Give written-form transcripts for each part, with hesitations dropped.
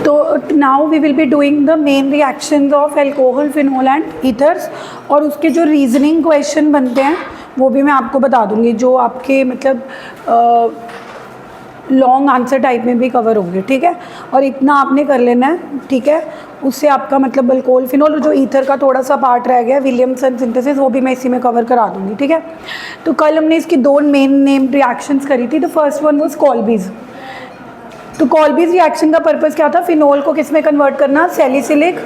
तो now we will be doing the main reactions of alcohol, phenol and ethers, और उसके जो reasoning question बनते हैं वो भी मैं आपको बता दूंगी, जो आपके मतलब लॉन्ग आंसर टाइप में भी कवर होंगे, ठीक है। और इतना आपने कर लेना है, ठीक है। उससे आपका मतलब अल्कोहल, फिनोल और जो ईथर का थोड़ा सा पार्ट रह गया विलियमसन सिंथेसिस, वो भी मैं इसी में कवर करा दूंगी, ठीक है। तो कल हमने इसकी 2 मेन नेम रिएक्शंस करी थी। The first one was Kolbe's. तो कॉल्बीज रिएक्शन का पर्पस क्या था? फिनोल को किस में कन्वर्ट करना? सैलिसिलिक।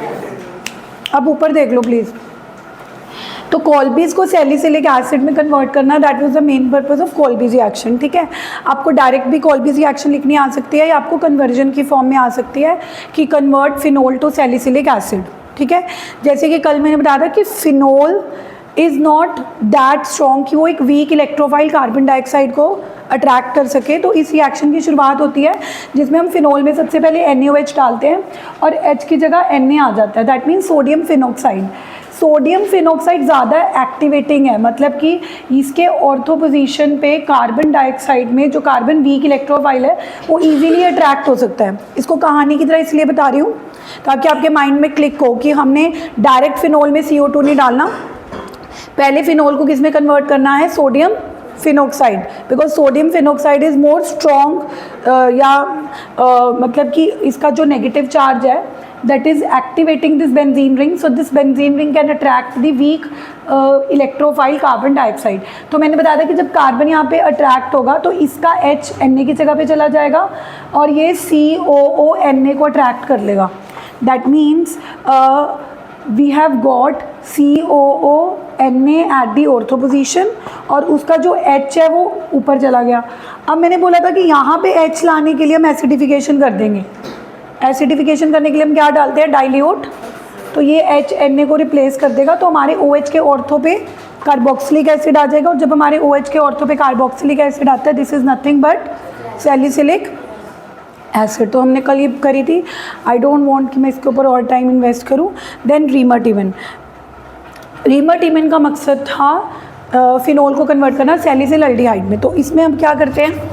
अब ऊपर देख लो प्लीज़। तो कॉल्बीज को सैलिसिलिक एसिड में कन्वर्ट करना, that was the main purpose of Kolbe's reaction, ठीक है। आपको डायरेक्ट भी कॉल्बीज रिएक्शन लिखनी आ सकती है या आपको कन्वर्जन की फॉर्म में आ सकती है कि convert phenol to salicylic acid, ठीक है। जैसे कि कल मैंने बताया था कि phenol is not that strong कि वो एक वीक इलेक्ट्रोफाइल कार्बन डाइऑक्साइड को अट्रैक्ट कर सके। तो इस रिएक्शन की शुरुआत होती है जिसमें हम फिनोल में सबसे पहले NaOH डालते हैं और H की जगह Na आ जाता है, that means sodium phenoxide. Sodium phenoxide ज़्यादा एक्टिवेटिंग है, मतलब कि इसके ऑर्थो पोजीशन पे कार्बन डाइऑक्साइड में जो कार्बन वीक इलेक्ट्रोफाइल है वो इजीली अट्रैक्ट हो सकता है। इसको कहानी की तरह इसलिए बता रही हूँ ताकि आपके माइंड में क्लिक हो कि हमने डायरेक्ट फिनोल में CO2 नहीं डालना, पहले फिनोल को किस में कन्वर्ट करना है? Sodium phenoxide, because sodium phenoxide is more strong मतलब कि इसका जो नेगेटिव चार्ज है that is activating this benzene ring, so this benzene ring can attract the weak electrophile carbon dioxide। तो मैंने बताया था कि जब कार्बन यहाँ पे अट्रैक्ट होगा तो इसका H Na की जगह पे चला जाएगा और ये COO Na को अट्रैक्ट कर लेगा। That means we have got COO Na at the ortho position और उसका जो H है वो ऊपर चला गया। अब मैंने बोला था कि यहाँ पे H लाने के लिए हम एसिडिफिकेशन कर देंगे। एसिडिफिकेशन करने के लिए हम क्या डालते हैं? डाइल्यूट। तो ये H Na को रिप्लेस कर देगा, तो हमारे OH के ऑर्थो पे कार्बोक्सिलिक एसिड आ जाएगा। और जब हमारे OH के ऑर्थो पे कार्बोक्सिलिक एसिड आता है, this is nothing but salicylic acid. तो हमने कल ये करी थी, आई डोंट वांट कि मैं इसके ऊपर और टाइम इन्वेस्ट करूँ। देन रीमर्टिवन। रीमर्टिवन का मकसद था फिनोल को कन्वर्ट करना सैलिसिल एल्डिहाइड में। तो इसमें हम क्या करते हैं?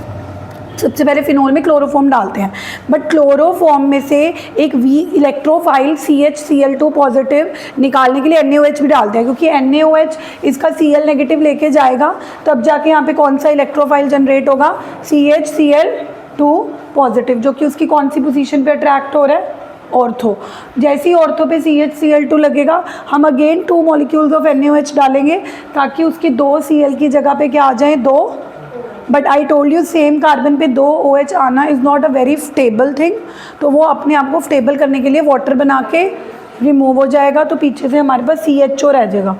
सबसे पहले फिनोल में क्लोरोफॉर्म डालते हैं, बट क्लोरोफॉर्म में से एक वीक इलेक्ट्रोफाइल CHCl2 पॉजिटिव निकालने के लिए NaOH भी डालते हैं, क्योंकि NaOH इसका Cl नेगेटिव लेके जाएगा, तब जाके यहाँ पे कौन सा इलेक्ट्रोफाइल जनरेट होगा? CHCl2 पॉजिटिव, जो कि उसकी कौन सी पोजीशन पे अट्रैक्ट हो रहा है? ऑर्थो। जैसे ही ऑर्थो पे CHCl2 लगेगा, हम अगेन 2 मॉलिक्यूल्स ऑफ NaOH डालेंगे ताकि उसकी 2 Cl की जगह पे क्या आ जाए? 2। But I told you same carbon पे 2 OH आना is not a very stable thing. तो वो अपने आप को स्टेबल करने के लिए वाटर बना के रिमूव हो जाएगा, तो पीछे से हमारे पास CHO रह जाएगा,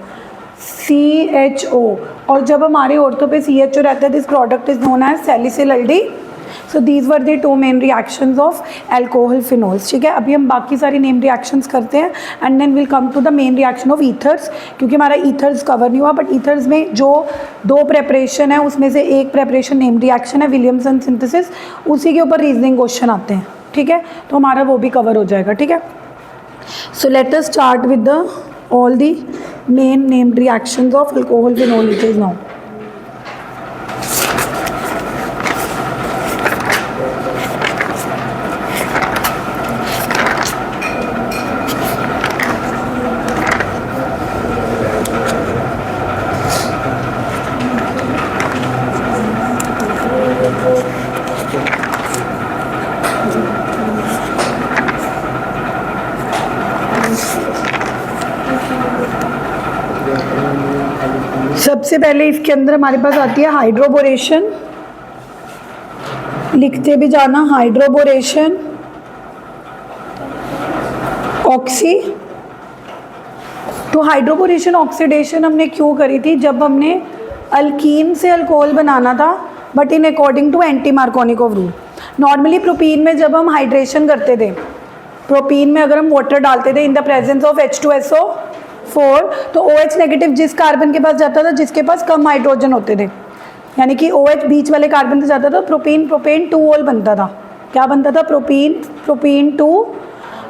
CHO। और जब हमारे ऑर्थो पे CHO रहता है, this product is known as salicyl aldehyde. So these were the 2 main reactions of alcohol phenols, ठीक है। अभी हम बाकी सारी नेम रिएक्शंस करते हैं and then will come to the main reaction of ethers, क्योंकि हमारा ईथर्स कवर नहीं हुआ। बट ईथर्स में जो 2 प्रेपरेशन है उसमें से एक प्रेपरेशन नेम रिएक्शन है, विलियमसन सिंथेसिस, उसी के ऊपर रीजनिंग क्वेश्चन आते हैं, ठीक है। तो हमारा वो भी कवर हो जाएगा, ठीक है। So let us start with the all the main name reactions of alcohol phenol ethers now. सबसे पहले इसके अंदर हमारे पास आती है हाइड्रोबोरेशन, लिखते भी जाना हाइड्रोबोरेशन, ऑक्सी। तो हाइड्रोबोरेशन ऑक्सीडेशन हमने क्यों करी थी? जब हमने अल्कीन से अल्कोहल बनाना था, but in according to anti Markovnikov rule. Normally propene में जब हम हाइड्रेशन करते थे, प्रोपीन में अगर हम वाटर डालते थे इन द प्रेजेंस ऑफ H2SO4, तो OH नेगेटिव जिस कार्बन के पास जाता था जिसके पास कम हाइड्रोजन होते थे, यानी कि OH बीच वाले कार्बन से जाता था, प्रोपेन 2 ओल बनता था। क्या बनता था? प्रोपेन 2।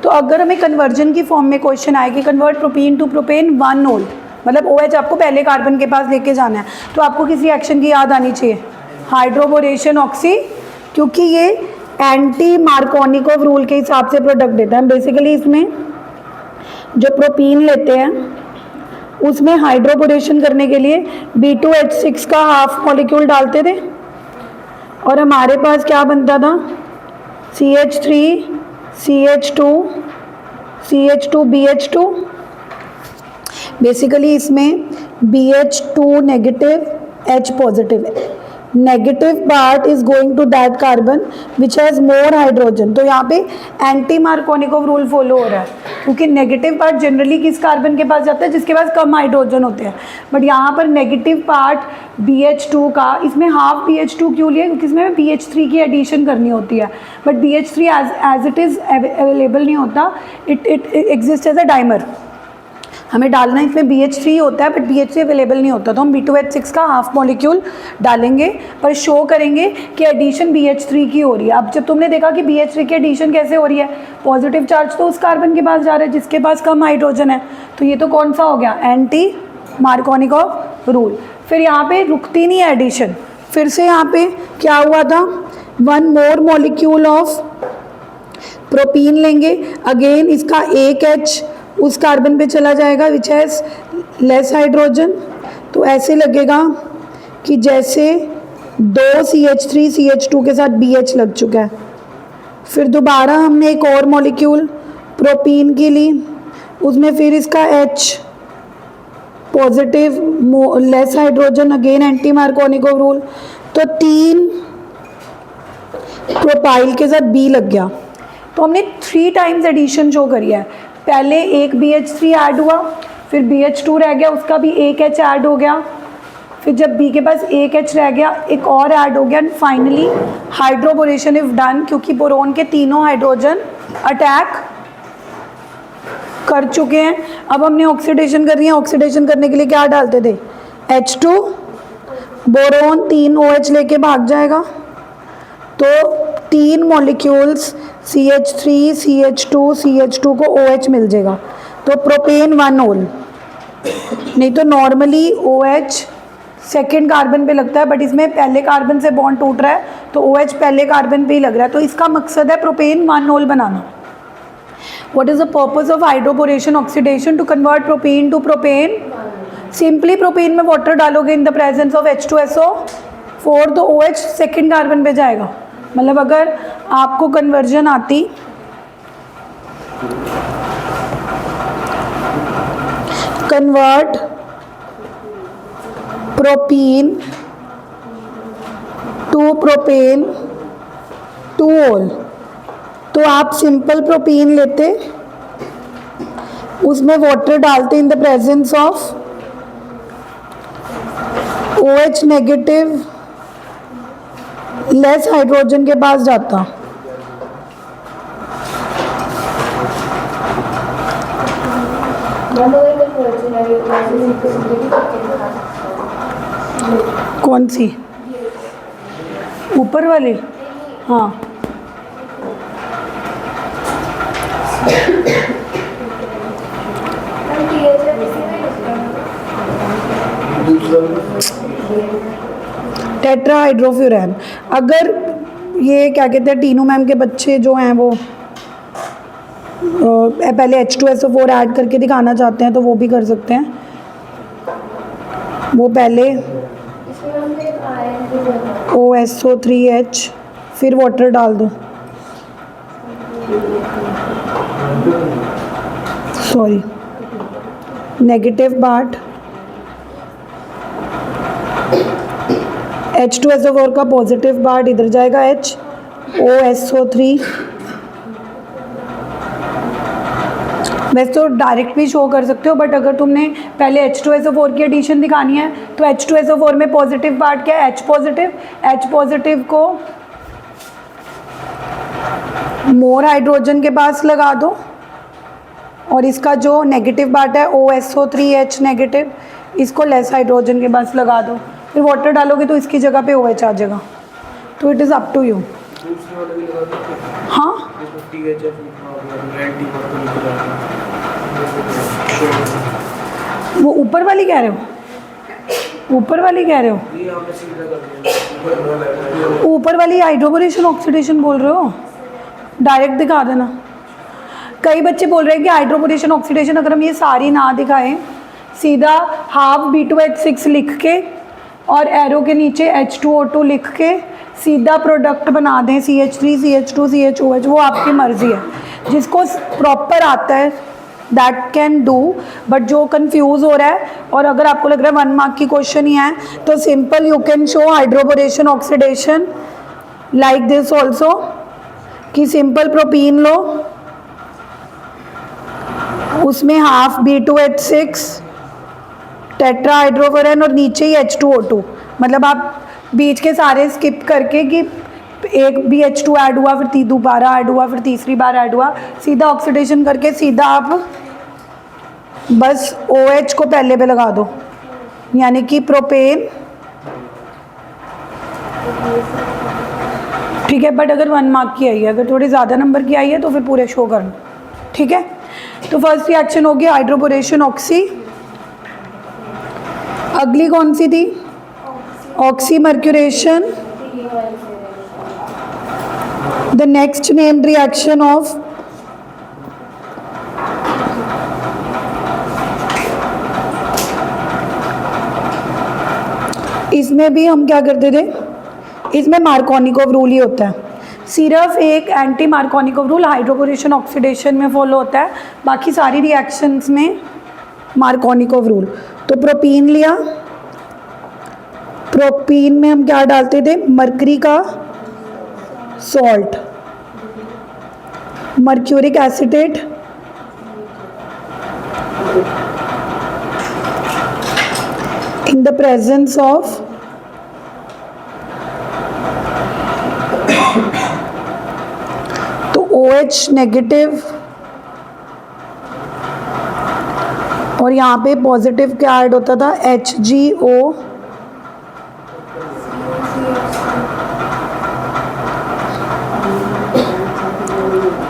तो अगर हमें कन्वर्जन की फॉर्म में क्वेश्चन आए कि कन्वर्ट प्रोपेन टू प्रोपेन 1 ओल, मतलब OH आपको पहले कार्बन के पास लेके जाना है, तो आपको किस रिएक्शन की याद आनी चाहिए? हाइड्रोबोरेशन ऑक्सी, क्योंकि ये एंटी मार्कोनिकोव रूल के हिसाब से प्रोडक्ट देता है। बेसिकली इसमें जो प्रोपीन लेते हैं उसमें हाइड्रोपोरेशन करने के लिए B2H6 का हाफ मॉलिक्यूल डालते थे और हमारे पास क्या बनता था, CH3 CH2 CH2 BH2। Basically इसमें BH2 नेगेटिव H पॉजिटिव है, negative part is going to that carbon which has more hydrogen. तो यहाँ पे एंटी मार्कोनिकोव रूल फॉलो हो रहा है, क्योंकि नेगेटिव पार्ट जनरली किस कार्बन के पास जाता है, जिसके पास कम हाइड्रोजन होते हैं। बट यहाँ पर नेगेटिव पार्ट BH2 का, इसमें हाफ BH2 क्यों लिया, क्योंकि इसमें BH3 की एडिशन करनी होती है। But BH3 as it is available नहीं होता, it exist as a dimer. हमें डालना इसमें BH3 होता है, बट BH3 अवेलेबल नहीं होता, तो हम B2H6 का हाफ मॉलिक्यूल डालेंगे, पर शो करेंगे कि एडिशन BH3 की हो रही है। अब जब तुमने देखा कि BH3 की एडिशन कैसे हो रही है, पॉजिटिव चार्ज तो उस कार्बन के पास जा रहा है जिसके पास कम हाइड्रोजन है, तो ये तो कौन सा हो गया, एंटी मार्कोनिकोव रूल। फिर यहाँ पे रुकती नहीं है एडिशन, फिर से यहाँ पे क्या हुआ था, one more molecule of propene लेंगे, अगेन इसका एक H उस कार्बन पे चला जाएगा विच हैज़ लेस हाइड्रोजन। तो ऐसे लगेगा कि जैसे 2 CH3 CH2 के साथ BH लग चुका है। फिर दोबारा हमने एक और मॉलिक्यूल प्रोपीन की ली, उसमें फिर इसका H positive less hydrogen, again anti Markovnikov rule. तो 3 प्रोपाइल के साथ B लग गया। तो हमने 3 टाइम्स एडिशन शो करी है। पहले एक BH3 ऐड हुआ, फिर BH2 रह गया, उसका भी एक H ऐड हो गया, फिर जब B के पास एक H रह गया एक और ऐड हो गया, and finally hydroboration is done, क्योंकि बोरोन के तीनों हाइड्रोजन अटैक कर चुके हैं। अब हमने ऑक्सीडेशन करनी है, ऑक्सीडेशन करने के लिए क्या डालते थे, H2, बोरोन 3 OH लेके भाग जाएगा, तो 3 मॉलिक्यूल्स CH3 CH2 CH2 को OH मिल जाएगा, तो प्रोपेन 1 ओल। नहीं तो नॉर्मली OH सेकेंड कार्बन पे लगता है, बट इसमें पहले कार्बन से बॉन्ड टूट रहा है, तो OH पहले कार्बन पे ही लग रहा है, तो इसका मकसद है प्रोपेन 1 ओल बनाना। What is the purpose of hydroporation oxidation? To convert propene to propane. Simply propene में वाटर डालोगे इन द प्रेजेंस ऑफ H2SO4, तो OH सेकेंड कार्बन पे जाएगा। मतलब अगर आपको कन्वर्जन आती, convert propene to propan two ol, तो आप सिंपल प्रोपीन लेते, उसमें वाटर डालते in the presence of OH negative less hydrogen के पास जाता। कौन सी, ऊपर वाली? हाँ, टेट्राहाइड्रोफ्यूरैन। अगर ये क्या कहते हैं, टीनू मैम के बच्चे जो हैं वो पहले H2SO4 ऐड करके दिखाना चाहते हैं तो वो भी कर सकते हैं। वो पहले OSO3H फिर वाटर डाल दो, सॉरी नेगेटिव पार्ट H2SO4 का पॉजिटिव पार्ट इधर जाएगा H, OSO3। वैसे तो डायरेक्ट भी शो कर सकते हो, बट अगर तुमने पहले H2SO4 की एडिशन दिखानी है तो H2SO4 में पॉजिटिव पार्ट क्या है, H पॉजिटिव। H पॉजिटिव को मोर हाइड्रोजन के पास लगा दो, और इसका जो नेगेटिव पार्ट है OSO3H नेगेटिव, इसको लेस हाइड्रोजन के पास लगा दो। फिर वाटर डालोगे तो इसकी जगह पे OH आ जाएगा। तो it is up to you. हाँ, वो ऊपर वाली कह रहे हो, ऊपर वाली कह रहे हो? ऊपर वाली हाइड्रोबोरेशन ऑक्सीडेशन बोल रहे हो, डायरेक्ट दिखा देना। कई बच्चे बोल रहे हैं कि हाइड्रोबोरेशन ऑक्सीडेशन अगर हम ये सारी ना दिखाएं, सीधा हाफ B2H6 लिख के और एरो के नीचे H2O2 लिख के सीधा प्रोडक्ट बना दें CH3 CH2 CHOH, वो आपकी मर्ज़ी है। जिसको प्रॉपर आता है दैट कैन डू, बट जो कंफ्यूज हो रहा है और अगर आपको लग रहा है 1 मार्क की क्वेश्चन ही है, तो simple you can show hydroboration oxidation like this also, कि सिंपल प्रोपीन लो, उसमें हाफ B2H6 टेट्रा हाइड्रोफोरन और नीचे ही H2O2। मतलब आप बीच के सारे स्किप करके कि एक BH2 ऐड हुआ, फिर दोबारा ऐड हुआ, फिर तीसरी बार ऐड हुआ, सीधा ऑक्सीडेशन करके सीधा आप बस OH को पहले पे लगा दो, यानी कि प्रोपेन। ठीक है, बट अगर 1 मार्क की आई है, अगर थोड़ी ज़्यादा नंबर की आई है तो फिर पूरे शो करना। ठीक है, तो फर्स्ट रिएक्शन होगी हाइड्रोबोरेशन ऑक्सी। अगली कौन सी थी? Oxymercuration. The next named reaction of इसमें भी हम क्या करते थे, इसमें मार्कोनिकोव रूल ही होता है। सिर्फ एक anti Markovnikov rule hydroboration oxidation में फॉलो होता है, बाकी सारी रिएक्शंस में मार्कोनिकोव रूल। तो प्रोपीन लिया, प्रोपीन में हम क्या डालते थे, मरकरी का salt, mercuric acetate, in the presence of तो OH नेगेटिव और यहाँ पे पॉजिटिव क्या ऐड होता था, HgO,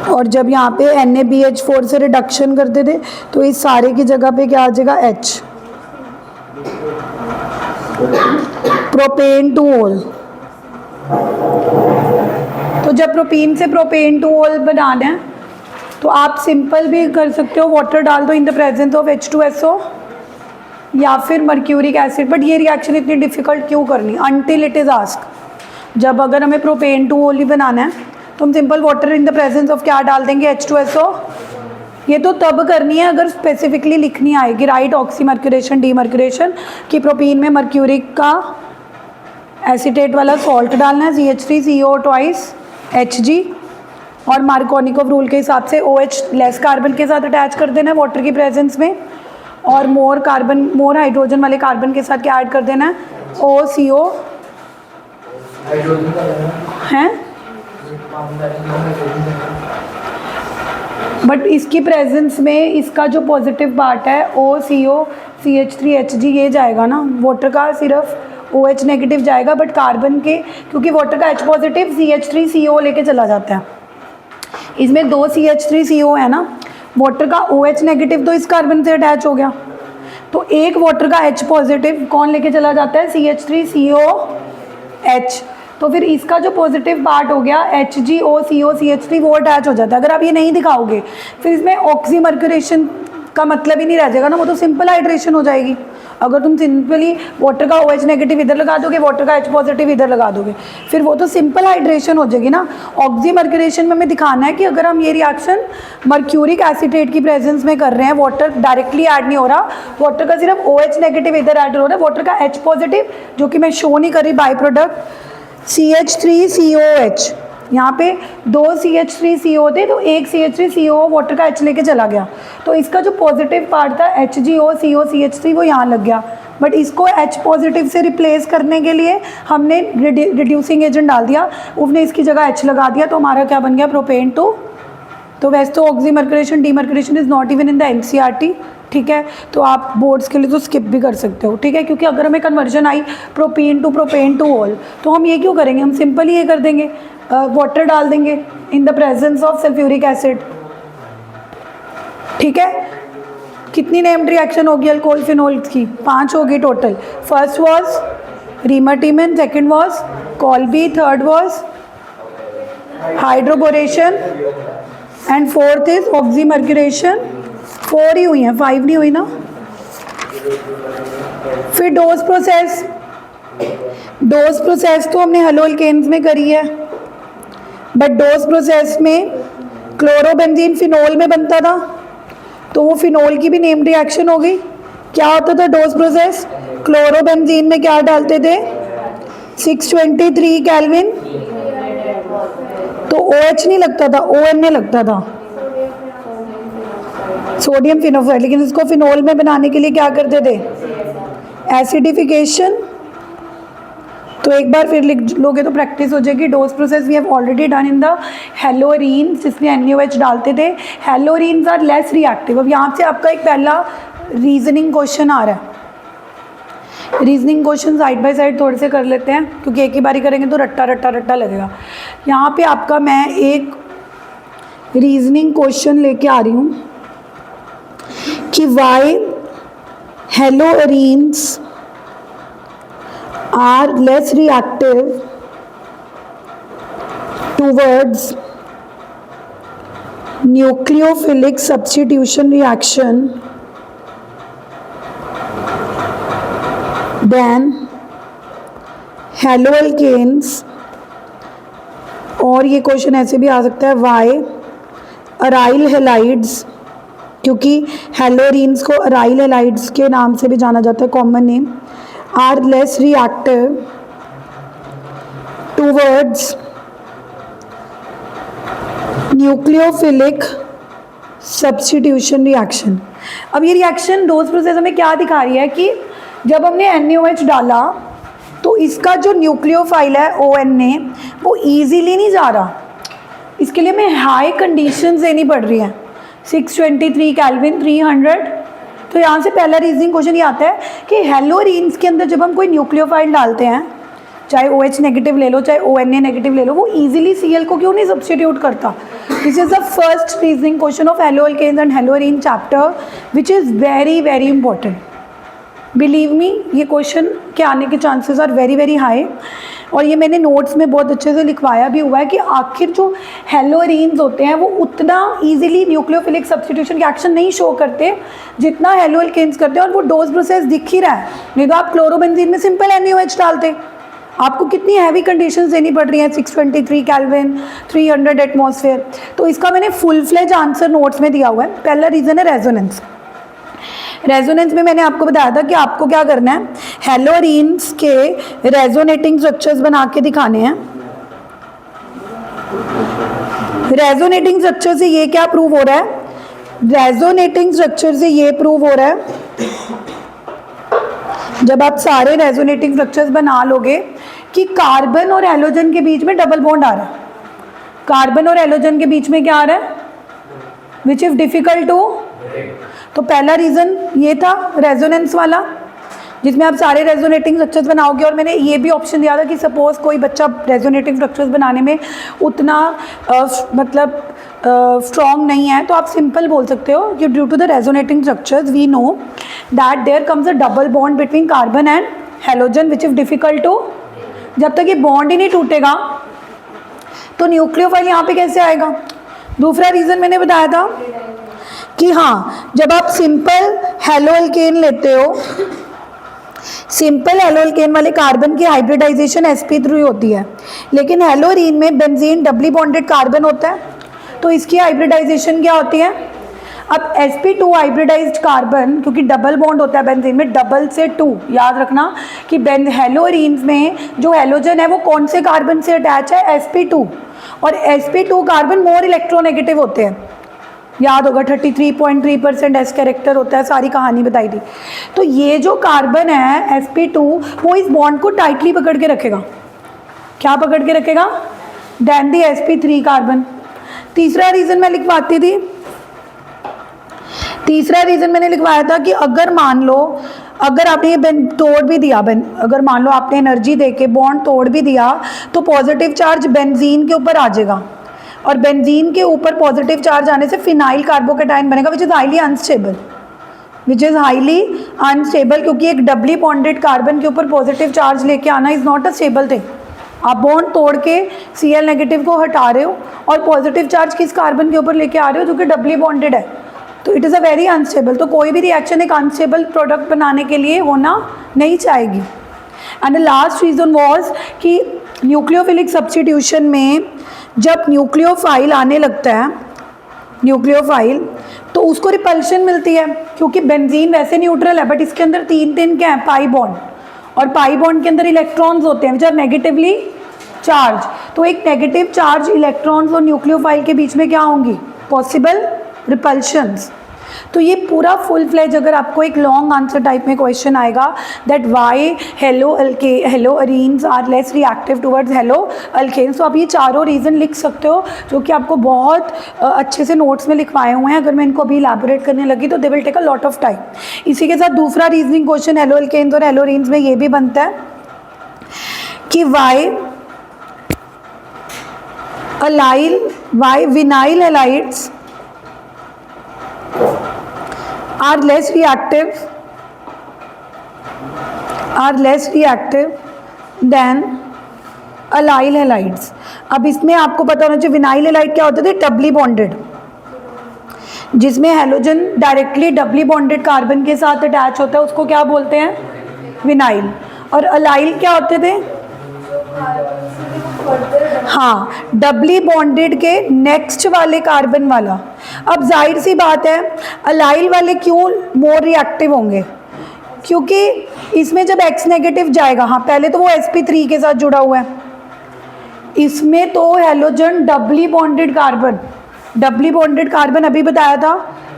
और जब यहाँ पे NaBH4 से रिडक्शन करते थे तो इस सारे की जगह पे क्या आ जाएगा, H, प्रोपेन टू ओल। तो जब प्रोपीन से प्रोपेन टू ओल बनाना है तो आप सिंपल भी कर सकते हो, वाटर डाल दो इन द प्रेजेंस ऑफ H2SO या फिर मर्क्यूरिक एसिड। बट ये रिएक्शन इतनी डिफ़िकल्ट क्यों करनी, अनटिल इट इज़ आस्क। जब अगर हमें प्रोपेन टू ओल ही बनाना है तो हम simple water in the presence of क्या डाल देंगे, H2SO। ये तो तब करनी है अगर स्पेसिफिकली लिखनी आएगी, राइट ऑक्सीमर्क्यूरेशन डीमर्क्यूरेशन, कि प्रोपीन में मर्क्यूरिक का एसिटेट वाला सॉल्ट डालना है, CH3CO ट्वाइस Hg, और मार्कोनिकोव रूल के हिसाब से OH लेस कार्बन के साथ अटैच कर देना है वाटर की प्रेजेंस में, और मोर हाइड्रोजन वाले कार्बन के साथ क्या ऐड कर देना है, OCO हैं। बट इसकी प्रेजेंस में इसका जो पॉजिटिव पार्ट है OCO CH3Hg ये जाएगा ना, वाटर का सिर्फ OH नेगेटिव जाएगा, बट कार्बन के क्योंकि वाटर का H पॉजिटिव CH3CO लेके चला जाता है, इसमें 2 CH3CO है ना, वाटर का OH नेगेटिव तो इस कार्बन से अटैच हो गया, तो एक वाटर का H पॉजिटिव कौन लेके चला जाता है, CH3COH। तो फिर इसका जो पॉजिटिव पार्ट हो गया HgOCO CH3 वो अटैच हो जाता है। अगर आप ये नहीं दिखाओगे फिर इसमें ऑक्सीमर्क्यूरेशन का मतलब ही नहीं रह जाएगा ना, वो तो सिंपल हाइड्रेशन हो जाएगी। अगर तुम सिंपली वाटर का OH नेगेटिव इधर लगा दोगे, वाटर का H पॉजिटिव इधर लगा दोगे, फिर वो तो सिंपल हाइड्रेशन हो जाएगी ना। ऑक्सीमर्क्यूरेशन में हमें दिखाना है कि अगर हम ये रिएक्शन मर्क्यूरिक एसिटेट की प्रेजेंस में कर रहे हैं, वाटर डायरेक्टली ऐड नहीं हो रहा, वाटर का सिर्फ OH नेगेटिव इधर ऐड हो रहा है, वाटर का H पॉजिटिव जो कि मैं शो नहीं कर रही, बाई प्रोडक्ट CH3COH, यहाँ पे 2 CH3CO थे तो एक CH3CO वाटर का H लेके चला गया, तो इसका जो पॉजिटिव पार्ट था HgOCO CH3 वो यहाँ लग गया, बट इसको H पॉजिटिव से रिप्लेस करने के लिए हमने रिड्यूसिंग एजेंट डाल दिया, उसने इसकी जगह H लगा दिया, तो हमारा क्या बन गया, प्रोपेन टू। तो वैसे तो oxymercuration demercuration is not even in the NCERT, ठीक है, तो आप बोर्ड्स के लिए तो स्किप भी कर सकते हो, ठीक है, क्योंकि अगर हमें conversion I propene to ol तो हम ये क्यों करेंगे, हम सिंपल ही ये कर देंगे, वाटर डाल देंगे in the presence of sulphuric acid. ठीक है, कितनी नेम्ड रिएक्शन होगी अल्कोहल फिनोल की, 5 होगी टोटल। First was Reimer Tiemann, second was Kolbe, third was hydroboration and fourth is oxymercuration. 4 ही हुई हैं, 5 नहीं हुई ना। फिर डोज प्रोसेस, डोज प्रोसेस तो हमने हेलोअल्केन्स में करी है, बट डोज प्रोसेस में क्लोरोबेंजीन फिनोल में बनता था, तो वो फिनोल की भी नेम रिएक्शन हो गई। क्या होता था डोज प्रोसेस? क्लोरोबेंजीन में क्या डालते थे? 623 केल्विन, तो OH नहीं लगता था, ONA लगता था, सोडियम फिनोफाइल। लेकिन इसको फिनोल में बनाने के लिए क्या करते थे? एसिडिफिकेशन। तो एक बार फिर लिख लोगे तो प्रैक्टिस हो जाएगी। Those process we have already done in the haloarenes, जिसमें NaOH डालते थे। Haloarenes are less reactive. अब यहाँ से आपका एक पहला रीजनिंग क्वेश्चन आ रहा है। Reasoning question side by side थोड़े से कर लेते हैं, क्योंकि एक ही बारी करेंगे तो रट्टा रट्टा रट्टा लगेगा। यहाँ पे आपका मैं एक रीजनिंग क्वेश्चन लेके आ रही हूँ कि Y हेलोरीन्स are less reactive towards nucleophilic substitution reaction than haloalkanes। और ये क्वेश्चन ऐसे भी आ सकता है वाई अराइल हेलाइड्स, क्योंकि हेलोरीन्स को अराइल हेलाइड्स के नाम से भी जाना जाता है, common name, are less reactive towards nucleophilic substitution reaction। अब ये रिएक्शन डोज प्रोसेस हमें क्या दिखा रही है कि जब हमने NaOH डाला तो इसका जो न्यूक्लियोफाइल है ONA वो इजीली नहीं जा रहा, इसके लिए हमें हाई कंडीशंस देनी पड़ रही हैं, 623 केल्विन, 300। तो यहाँ से पहला रीजनिंग क्वेश्चन ये आता है कि हेलोरीन्स के अंदर जब हम कोई न्यूक्लियोफाइल डालते हैं, चाहे OH नेगेटिव ले लो चाहे ONA नेगेटिव ले लो, वो इजीली Cl को क्यों नहीं सब्स्टिट्यूट करता। This is the first reasoning question of haloalkanes and haloarene chapter which is very very important. Believe me, ये क्वेश्चन के आने के chances are very very high. और ये मैंने नोट्स में बहुत अच्छे से लिखवाया भी हुआ है कि आखिर जो हेलोरीन्स होते हैं वो उतना इजीली न्यूक्लियोफिलिक सब्स्टिट्यूशन के एक्शन नहीं शो करते जितना हेलोअल्केन्स करते हैं, और वो डोज प्रोसेस दिख ही रहा है। नहीं तो आप क्लोरोबेंजीन में सिंपल NaOH डालते, आपको कितनी हैवी कंडीशंस देनी पड़ रही हैं, 623 केल्विन, 300 एटमॉस्फेयर। तो इसका मैंने फुल फ्लेज आंसर नोट्स में दिया हुआ है। पहला रीज़न है रेजोनेंस। रेजोनेंस में मैंने आपको बताया था कि आपको क्या करना है, हेलोरीन्स के रेजोनेटिंग स्ट्रक्चर्स बना के दिखाने हैं। रेजोनेटिंग स्ट्रक्चर से ये क्या प्रूव हो रहा है? रेजोनेटिंग स्ट्रक्चर से ये प्रूव हो रहा है, जब आप सारे रेजोनेटिंग स्ट्रक्चर्स बना लोगे कि कार्बन और हैलोजन के बीच में डबल बॉन्ड आ रहा है। कार्बन और हैलोजन के बीच में क्या आ रहा है? Which is difficult to. तो पहला रीज़न ये था रेजोनेंस वाला, जिसमें आप सारे रेजोनेटिंग स्ट्रक्चर्स बनाओगे। और मैंने ये भी ऑप्शन दिया था कि सपोज कोई बच्चा रेजोनेटिंग स्ट्रक्चर्स बनाने में उतना मतलब स्ट्रॉन्ग नहीं है, तो आप सिंपल बोल सकते हो कि due to the resonating structures we know that there comes a double bond between carbon and halogen which is difficult to. जब तक ये बॉन्ड ही नहीं टूटेगा तो न्यूक्लियोफाइल यहाँ पे कैसे आएगा। दूसरा रीज़न मैंने बताया था कि हाँ, जब आप सिंपल हेलोअल्केन लेते हो, सिंपल हेलोअल्केन वाले कार्बन की हाइब्रिडाइजेशन sp3 होती है, लेकिन हेलोरीन में बेंजीन डबली बॉन्डेड कार्बन होता है, तो इसकी हाइब्रिडाइजेशन क्या होती है। अब sp2 हाइब्रिडाइज्ड कार्बन, क्योंकि डबल बॉन्ड होता है बेंजीन में, डबल से 2, याद रखना कि हेलोरीन में जो हेलोजन है वो कौन से कार्बन से अटैच है, sp2, और sp2 कार्बन मोर इलेक्ट्रोनेगेटिव होते हैं, याद होगा 33.3% एस कैरेक्टर होता है, सारी कहानी बताई थी। तो ये जो कार्बन है sp2 वो इस बॉन्ड को टाइटली पकड़ के रखेगा। क्या पकड़ के रखेगा? देन दी sp3 कार्बन। तीसरा रीज़न मैं लिखवाती थी, तीसरा रीज़न मैंने लिखवाया था कि अगर मान लो अगर आपने ये तोड़ भी दिया, अगर मान लो आपने एनर्जी देके बॉन्ड तोड़ भी दिया तो पॉजिटिव चार्ज बेंजीन के ऊपर आ जाएगा, और बेंजीन के ऊपर पॉजिटिव चार्ज आने से फिनाइल कार्बोकेटाइन बनेगा which is highly unstable. Which is highly unstable, क्योंकि एक डबली बॉन्डेड कार्बन के ऊपर पॉजिटिव चार्ज लेके आना is not a stable thing. आप बॉन्ड तोड़ के Cl नेगेटिव को हटा रहे हो और पॉजिटिव चार्ज किस कार्बन के ऊपर लेके आ रहे हो जो कि डबली बॉन्डेड है, तो it is a very unstable. तो कोई भी रिएक्शन एक अनस्टेबल प्रोडक्ट बनाने के लिए होना नहीं चाहेगी। And the last reason was कि न्यूक्लियोफिलिक सब्स्टिट्यूशन में जब न्यूक्लियोफाइल आने लगता है, न्यूक्लियोफाइल, तो उसको रिपल्शन मिलती है, क्योंकि बेंजीन वैसे न्यूट्रल है बट इसके अंदर तीन क्या है, पाई बॉन्ड, और पाई बॉन्ड के अंदर इलेक्ट्रॉन्स होते हैं विच आर नेगेटिवली चार्ज। तो एक नेगेटिव चार्ज इलेक्ट्रॉन्स और न्यूक्लियोफाइल के बीच में क्या होंगी, पॉसिबल रिपल्शंस। तो ये पूरा फुल फ्लेज अगर आपको एक लॉन्ग आंसर टाइप में क्वेश्चन आएगा that why halo arenes are less reactive towards halo alkanes, तो आप ये चारों रीज़न लिख सकते हो जो कि आपको बहुत अच्छे से नोट्स में लिखवाए हुए हैं। अगर मैं इनको अभी इलैबोरेट करने लगी तो they will take a lot of time. इसी के साथ दूसरा रीजनिंग क्वेश्चन हेलो अल्केन्स और हेलो अरीन्स में ये भी बनता है कि why vinyl halides are less reactive than allyl halides। अब इसमें आपको पता होना चाहिए विनाइल हैलाइड क्या होते थे, डबली बॉन्डेड, जिसमें halogen directly doubly bonded carbon के साथ अटैच होता है उसको क्या बोलते हैं, विनाइल। और अलाइल क्या होते थे, हाँ, डबली बॉन्डेड के नेक्स्ट वाले कार्बन वाला। अब जाहिर सी बात है अलाइल वाले क्यों मोर रिएक्टिव होंगे, क्योंकि इसमें जब X नेगेटिव जाएगा, हाँ पहले तो वो sp3 के साथ जुड़ा हुआ है, इसमें तो हेलोजन डबली बॉन्डेड कार्बन अभी बताया था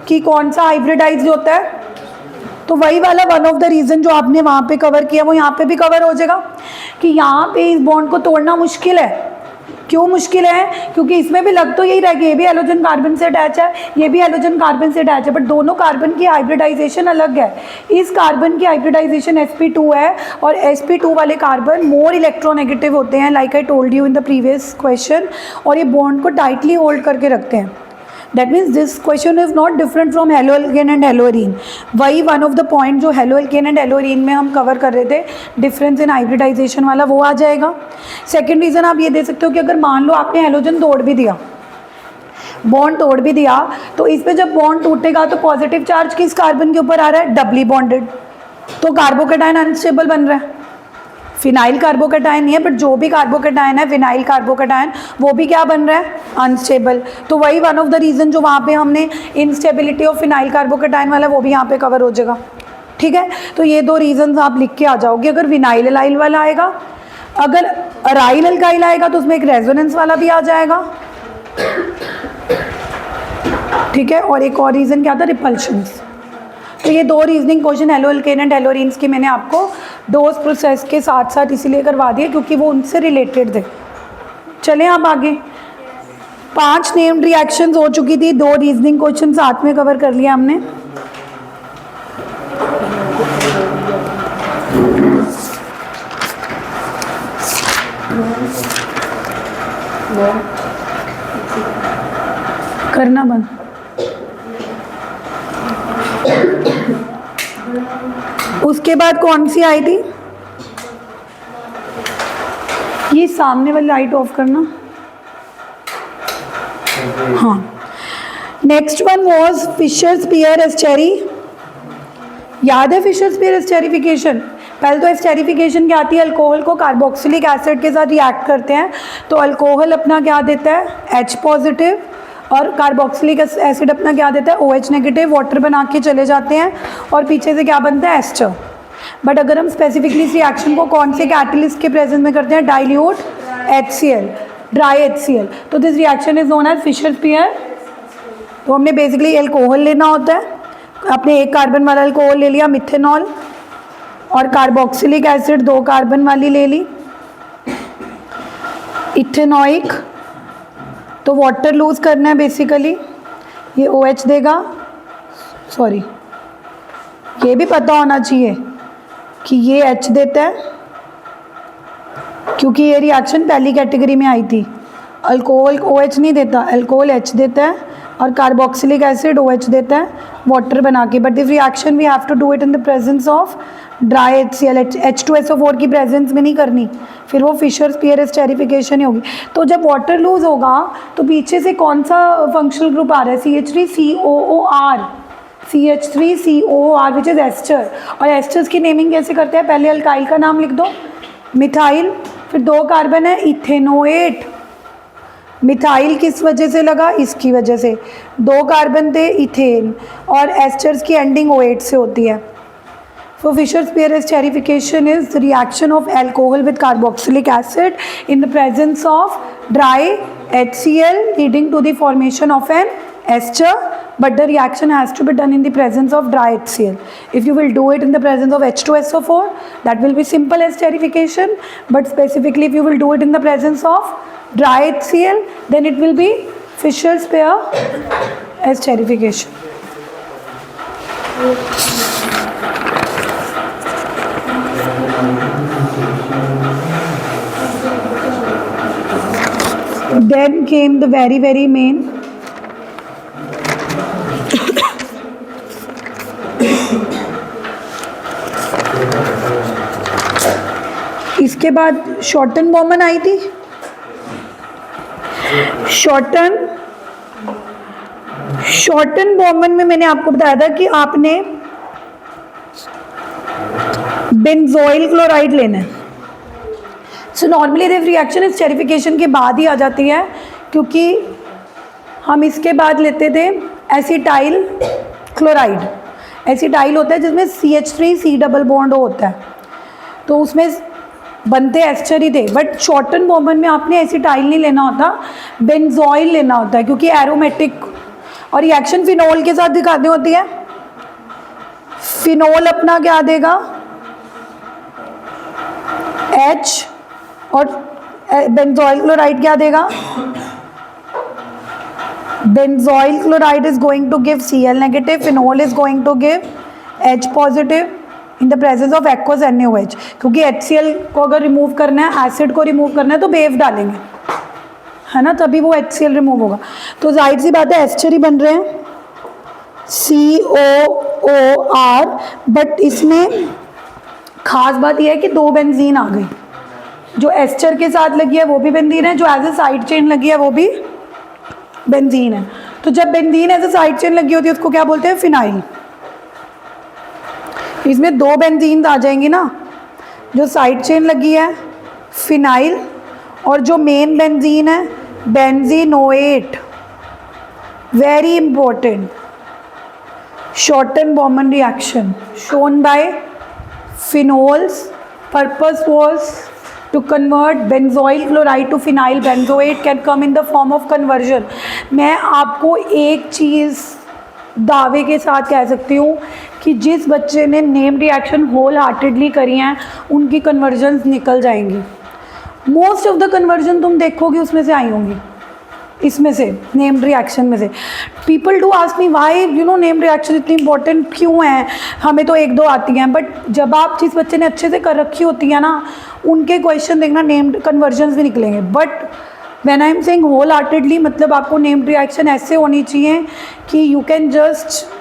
कि कौन सा हाइब्रिडाइज होता है, तो वही वाला वन ऑफ द रीज़न जो आपने वहाँ पे कवर किया वो यहाँ पे भी कवर हो जाएगा कि यहाँ पे इस बॉन्ड को तोड़ना मुश्किल है। क्यों मुश्किल है, क्योंकि इसमें भी लग तो यही रहा कि ये भी हेलोजन कार्बन से अटैच है, ये भी हेलोजन कार्बन से अटैच है, बट दोनों कार्बन की हाइब्रिडाइजेशन अलग है। इस कार्बन की हाइब्रिडाइजेशन sp2 है और sp2 वाले कार्बन मोर इलेक्ट्रोनेगेटिव होते हैं like I told you in the previous question, और ये बॉन्ड को टाइटली होल्ड करके रखते हैं। That means this question is not different from hello alkane and hello Areen. वही वन ऑफ द पॉइंट जो hello alkane and hello Areen में हम कवर कर रहे थे, डिफरेंस इन हाइब्रिडाइजेशन वाला, वो आ जाएगा। सेकेंड रीज़न आप ये दे सकते हो कि अगर मान लो आपने हेलोजन तोड़ भी दिया, बॉन्ड तोड़ भी दिया, तो इस पर जब बॉन्ड टूटेगा तो पॉजिटिव चार्ज किस कार्बन के ऊपर आ रहा है, डबली बॉन्डेड, तो कार्बोकेटायन अनस्टेबल बन रहा है। फिनाइल कार्बोकेटायन नहीं है बट जो भी कार्बोकेटायन है, विनाइल कार्बोकेटायन, वो भी क्या बन रहा है, अनस्टेबल। तो वही वन ऑफ द रीज़न जो वहाँ पे हमने इनस्टेबिलिटी ऑफ फिनाइल कार्बोकेटायन वाला वो भी यहाँ पे कवर हो जाएगा। ठीक है, तो ये दो रीजंस आप लिख के आ जाओगे। अगर विनाइल अलाइल वाला आएगा, अगर अराइल अल्काइल आएगा तो उसमें एक रेजोनेंस वाला भी आ जाएगा। ठीक है, और एक और रीज़न क्या था, रिपल्शंस। तो ये दो reasoning question hello alkane and hello arenes के मैंने आपको डोज प्रोसेस के साथ साथ इसीलिए करवा दिए क्योंकि वो उनसे रिलेटेड थे। चलें आप आगे। 5 नेम्ड रिएक्शंस हो चुकी थी, 2 रीजनिंग क्वेश्चन साथ में कवर कर लिया हमने। करना बंद। उसके बाद कौन सी आई थी, ये सामने वाली लाइट ऑफ करना। हाँ, नेक्स्ट वन वाज फिशर-स्पियर एस्टेरी। याद है फिशर-स्पियर एस्टेरिफिकेशन? पहले तो एस्टेरिफिकेशन क्या आती है, अल्कोहल को कार्बोक्सिलिक एसिड के साथ रिएक्ट करते हैं, तो अल्कोहल अपना क्या देता है, H पॉजिटिव, और कार्बोक्सिलिक एसिड अपना क्या देता है, OH नेगेटिव, वाटर बना के चले जाते हैं और पीछे से क्या बनता है, एस्टर। बट अगर हम स्पेसिफिकली इस रिएक्शन को कौन से कैटलिस्ट के प्रेजेंस में करते हैं, डाइल्यूट HCl, ड्राई HCl, तो this reaction is known as Fischer Speier. तो हमने बेसिकली अल्कोहल लेना होता है, आपने एक कार्बन वाला अल्कोहल ले लिया, मिथेनॉल, और कार्बोक्सिलिक एसिड 2 कार्बन वाली ले ली, इथेनॉइक, तो वाटर लूज करना है बेसिकली, ये OH देगा, सॉरी ये भी पता होना चाहिए कि ये H देता है क्योंकि ये रिएक्शन पहली कैटेगरी में आई थी। अल्कोहल OH नहीं देता, अल्कोहल H देता है, और कार्बोक्सिलिक एसिड OH देता है वाटर बना के, but this reaction we have to do it in the presence of dry HCl, H2SO4 की प्रेजेंस में नहीं करनी, फिर वो फिशर स्पियर एस्टेरिफिकेशन ही होगी। तो जब वाटर लूज होगा तो पीछे से कौन सा फंक्शनल ग्रुप आ रहा है, CH3COOR, CH3COOR which is ester. और एस्टर्स की नेमिंग कैसे करते हैं, पहले अल्काइल का नाम लिख दो मिथाइल, फिर 2 कार्बन है इथेनोएट, मिथाइल किस वजह से लगा, इसकी वजह से, 2 कार्बन थे इथेन, और एस्टर्स की एंडिंग OH से होती है। So Fischer-Spear esterification is the reaction of alcohol with carboxylic acid in the presence of dry HCl leading to the formation of an ester, but the reaction has to be done in the presence of dry HCl. If you will do it in the presence of H2SO4, that will be simple esterification, but specifically if you will do it in the presence of dry HCl, then it will be Fischer-Spear esterification. Then came the very main इसके बाद shorten Bowman आई थी। Shorten Bowman में मैंने आपको बताया था कि आपने बेंजोइल क्लोराइड लेना है। So normally this reaction esterification के बाद ही आ जाती है, क्योंकि हम इसके बाद लेते थे एसिटाइल क्लोराइड। एसिटाइल होता है जिसमें CH3C डबल बॉन्ड होता है, तो उसमें बनते एस्टर ही थे। बट शॉर्टन बॉमन में आपने एसिटाइल नहीं लेना होता, बेंजोइल लेना होता है, क्योंकि एरोमेटिक और रिएक्शन फिनोल के साथ दिखानी होती है। फिनोल अपना क्या देगा, H, और बेंजोइल क्लोराइड क्या देगा, benzoyl chloride is going to give Cl negative, phenol is going to give H positive in the presence of aqueous NaOH, क्योंकि HCl को अगर रिमूव करना है, एसिड को रिमूव करना है तो बेव डालेंगे, है ना, तभी वो HCl रिमूव होगा। तो जाहिर सी बात है एस्टर ही बन रहे हैं COOR, बट इसमें खास बात यह है कि 2 बेंजीन आ गई, जो एस्टर के साथ लगी है वो भी बेंजीन है, जो एज ए साइड चेन लगी है वो भी बेंजीन है। तो जब benzene as a side chain लगी होती है उसको क्या बोलते हैं, फिनाइल। इसमें 2 बेंजीन आ जाएंगी ना, जो साइड चेन लगी है फिनाइल, और जो मेन बेंजीन है benzoate. Very important, Schotten Baumann reaction shown by phenols. Purpose was to convert benzoyl chloride to phenyl benzoate, can come in the form of conversion. मैं आपको एक चीज़ दावे के साथ कह सकती हूँ कि जिस बच्चे ने नेम रिएक्शन होल हार्टेडली करी हैं उनकी कन्वर्जन्स निकल जाएंगी। मोस्ट ऑफ द कन्वर्जन तुम देखोगे उसमें से आई होंगी, इसमें से नेम रिएक्शन में से। People do ask me why name reaction इतनी इंपॉर्टेंट क्यों है, हमें तो 1-2 आती हैं, बट जब आप जिस बच्चे ने अच्छे से कर रखी होती है ना, उनके क्वेश्चन देखना नेम कन्वर्जन्स भी निकलेंगे। But when I am saying whole heartedly, मतलब आपको नेम रिएक्शन ऐसे होनी चाहिए कि you can just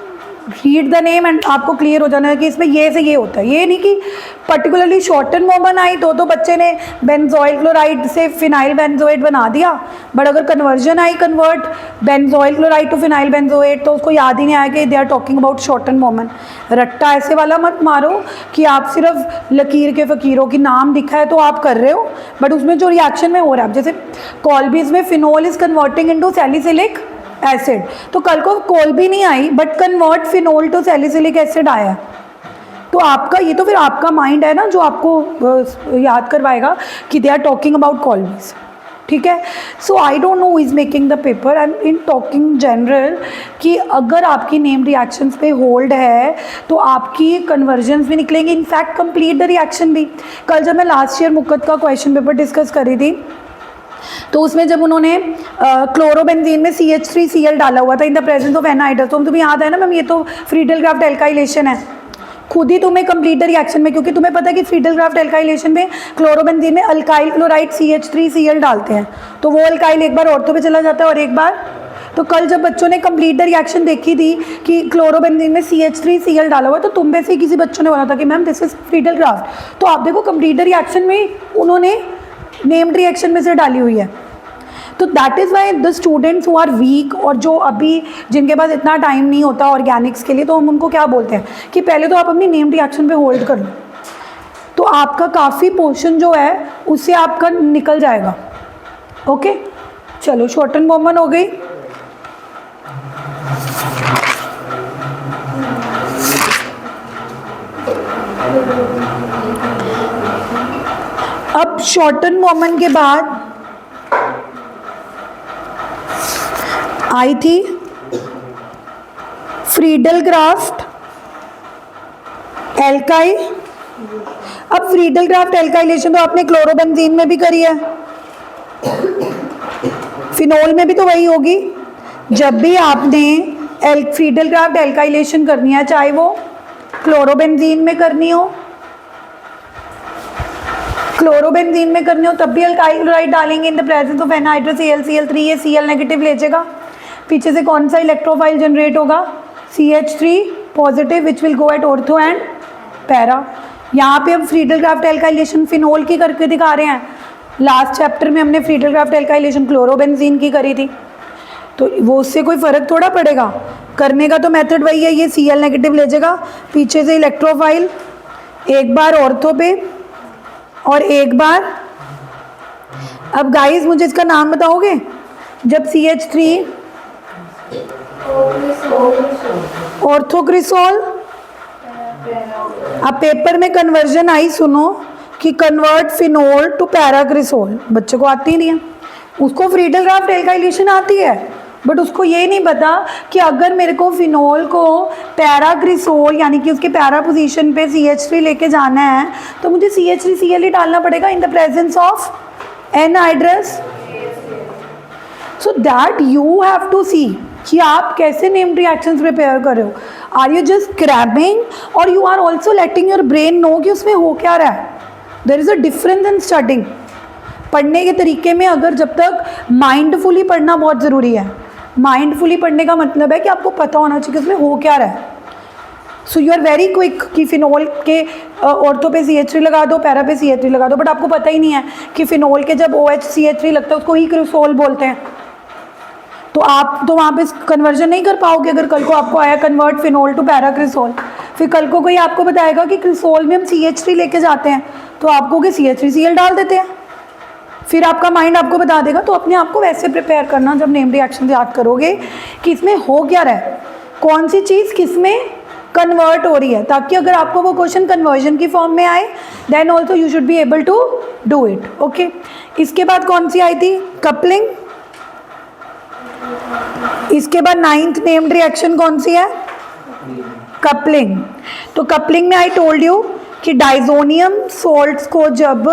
read the name and आपको क्लियर हो जाना है कि इसमें ये से ये होता है। ये नहीं कि पर्टिकुलरली शॉर्टन बॉमन आई तो बच्चे ने बेंजोइल क्लोराइड से फिनाइल बेंजोएट बना दिया, बट अगर conversion I convert benzoyl chloride to phenyl benzoate तो उसको याद ही नहीं आया कि they are talking about Schotten Baumann. रट्टा ऐसे वाला मत मारो कि आप सिर्फ लकीर के फ़कीरों की नाम दिखा है तो आप कर रहे हो, बट उसमें जो रिएक्शन में हो रहा है, जैसे कॉल्बीज में phenol is converting into salicylic acid, तो कल को कोल्बी नहीं आई but convert phenol to salicylic acid आया, तो आपका ये तो फिर आपका माइंड है ना जो आपको याद करवाएगा कि they are talking about Kolbe's. ठीक है, so I don't know is making the paper, I am in talking general कि अगर आपकी नेम रिएक्शंस पे होल्ड है तो आपकी कन्वर्जन्स भी निकलेंगे, इनफैक्ट कंप्लीट द रिएक्शन भी। कल जब मैं लास्ट ईयर मुकत का क्वेश्चन पेपर डिस्कस करी थी तो उसमें जब उन्होंने क्लोरोबेंजीन में CH3Cl डाला हुआ था इन द प्रेजेंस ऑफ एनहाइड्रस, तो तुम्हें याद है ना मैम, ये तो फ्रीडल क्राफ्ट एल्काइलेशन है, खुद ही तुम्हें कंप्लीट द रिएक्शन में, क्योंकि तुम्हें पता है कि फ्रीडल क्राफ्ट एल्काइलेशन में क्लोरोबेंजीन में अल्काइल क्लोराइड CH3Cl डालते हैं, तो वो अल्काइल एक बार ऑर्थो पे चला जाता है और एक बार तो कल जब बच्चों ने कंप्लीट द रिएक्शन देखी थी कि क्लोरोबेंजीन में CH3Cl डाला हुआ है, तो तुम में से किसी बच्चों ने बोला था कि ma'am this is Friedel craft. तो आप देखो कंप्लीट द रिएक्शन में उन्होंने नेम्ड रिएक्शन में से डाली हुई है। तो that is why the students who are weak, और जो अभी जिनके पास इतना टाइम नहीं होता ऑर्गेनिक्स के लिए, तो हम उनको क्या बोलते हैं कि पहले तो आप अपनी नेम्ड रिएक्शन पे होल्ड कर लो, तो आपका काफ़ी पोर्शन जो है उससे आपका निकल जाएगा। ओके, चलो शॉर्ट एंड कॉमन हो गई। अब शॉर्ट एंड कॉमन के बाद आई थी फ्रीडल क्राफ्ट एल्काइल। अब फ्रीडल क्राफ्ट एल्काइलेशन तो आपने क्लोरोबेंजीन में भी करी है, फिनोल में भी तो वही होगी। जब भी आपने फ्रीडल क्राफ्ट एल्काइलेशन करनी है, चाहे वो क्लोरोबेंजीन में करनी हो, तब भी अल्काइल क्लोराइड डालेंगे इन the presence of anhydrous AlCl3, ये Cl नेगेटिव ले जाएगा। पीछे से कौन सा इलेक्ट्रोफाइल जनरेट होगा? CH3 positive which will go at ortho and para. यहाँ पे हम फ्रीडल क्राफ्ट एल्काइलेशन फिनोल की करके दिखा रहे हैं। लास्ट चैप्टर में हमने फ्रीडल क्राफ्ट एल्काइलेशन क्लोरोबेंजीन की करी थी, तो वो उससे कोई फ़र्क थोड़ा पड़ेगा। करने का तो मेथड वही है, ये Cl नेगेटिव ले जाएगा, पीछे से इलेक्ट्रोफाइल एक बार ऑर्थो पे और एक बार। अब गाइस मुझे इसका नाम बताओगे? जब CH3 ऑर्थोक्रिसोल, अब पेपर में कन्वर्जन आई, सुनो कि कन्वर्ट फिनोल टू पैराक्रिसोल, बच्चे को आती नहीं है। उसको फ्रीडल क्राफ्ट एल्काइलेशन आती है, बट उसको ये नहीं पता कि अगर मेरे को फिनोल को पैराक्रिसोल यानी कि उसके पैरा पोजीशन पे CH3 लेके जाना है, तो मुझे CH3Cl ही डालना पड़ेगा in the presence of anhydrous. So that you have to see कि आप कैसे नेम्ड रिएक्शंस प्रिपेयर कर रहे हो। आर यू जस्ट क्रैबिंग और you are also letting your brain know कि उसमें हो क्या रहा है। There is a difference in studying. पढ़ने के तरीके में अगर जब तक माइंडफुली पढ़ना बहुत ज़रूरी है। माइंडफुली पढ़ने का मतलब है कि आपको पता होना चाहिए कि उसमें हो क्या रहा है। So you are very quick कि फिनोल के ऑर्थो पे CH3 लगा दो, पैरा पे CH3 लगा दो, बट आपको पता ही नहीं है कि फिनोल के जब OH-CH3 लगता है उसको ही क्रिसोल बोलते हैं। तो आप तो वहाँ पे कन्वर्जन नहीं कर पाओगे। अगर कल को आपको आया कन्वर्ट फिनोल टू पैराक्रिसोल, फिर कल को कोई आपको बताएगा कि क्रिसोल में हम CH3 लेके जाते हैं, तो आपको कि CH3Cl डाल देते हैं, फिर आपका माइंड आपको बता देगा। तो अपने आप को वैसे प्रिपेयर करना जब नेम रिएक्शन याद करोगे कि इसमें हो क्या रहा है, कौन सी चीज़ किस में कन्वर्ट हो रही है, ताकि अगर आपको वो क्वेश्चन कन्वर्जन की फॉर्म में आए then also you should be able to do it. Okay, इसके बाद कौन सी आई थी? कपलिंग। इसके बाद 9th नेम्ड रिएक्शन कौन सी है? कपलिंग। तो कपलिंग में आई टोल्ड यू कि डाइजोनियम सोल्ट्स को जब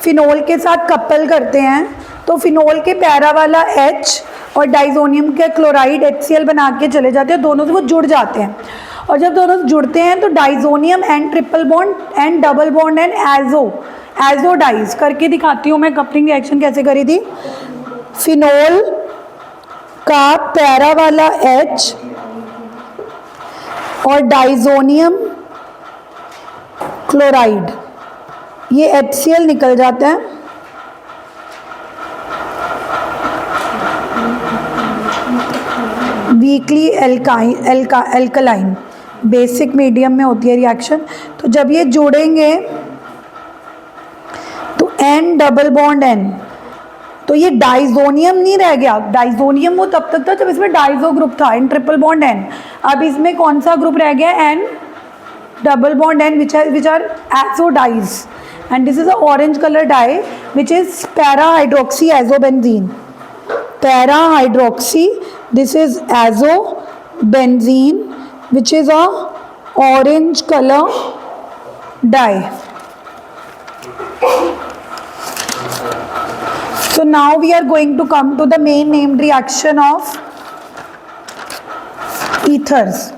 फिनोल के साथ कपल करते हैं तो फिनोल के पैरा वाला H और डाइजोनियम के क्लोराइड HCl बना के चले जाते हैं, दोनों से वो जुड़ जाते हैं। और जब दोनों जुड़ते हैं तो diazonium and triple bond and double bond and azo dyes करके दिखाती हूँ मैं कपलिंग रिएक्शन कैसे करी थी। फिनोल का पैरा वाला H और डाइजोनियम क्लोराइड, ये HCl निकल जाता है। वीकली एल्कालाइन बेसिक मीडियम में होती है रिएक्शन। तो जब ये जोड़ेंगे तो N डबल बॉन्ड N, तो ये डाइजोनियम नहीं रह गया। डाइजोनियम वो तब तक था जब इसमें डाइजो ग्रुप था, N ट्रिपल बॉन्ड N। अब इसमें कौन सा ग्रुप रह गया? N double bond N which are azo dyes, and this is a orange color dye which is para hydroxy azobenzene. Para hydroxy, this is azo benzene which is a orange color dye. So now we are going to come to the main named reaction of ethers.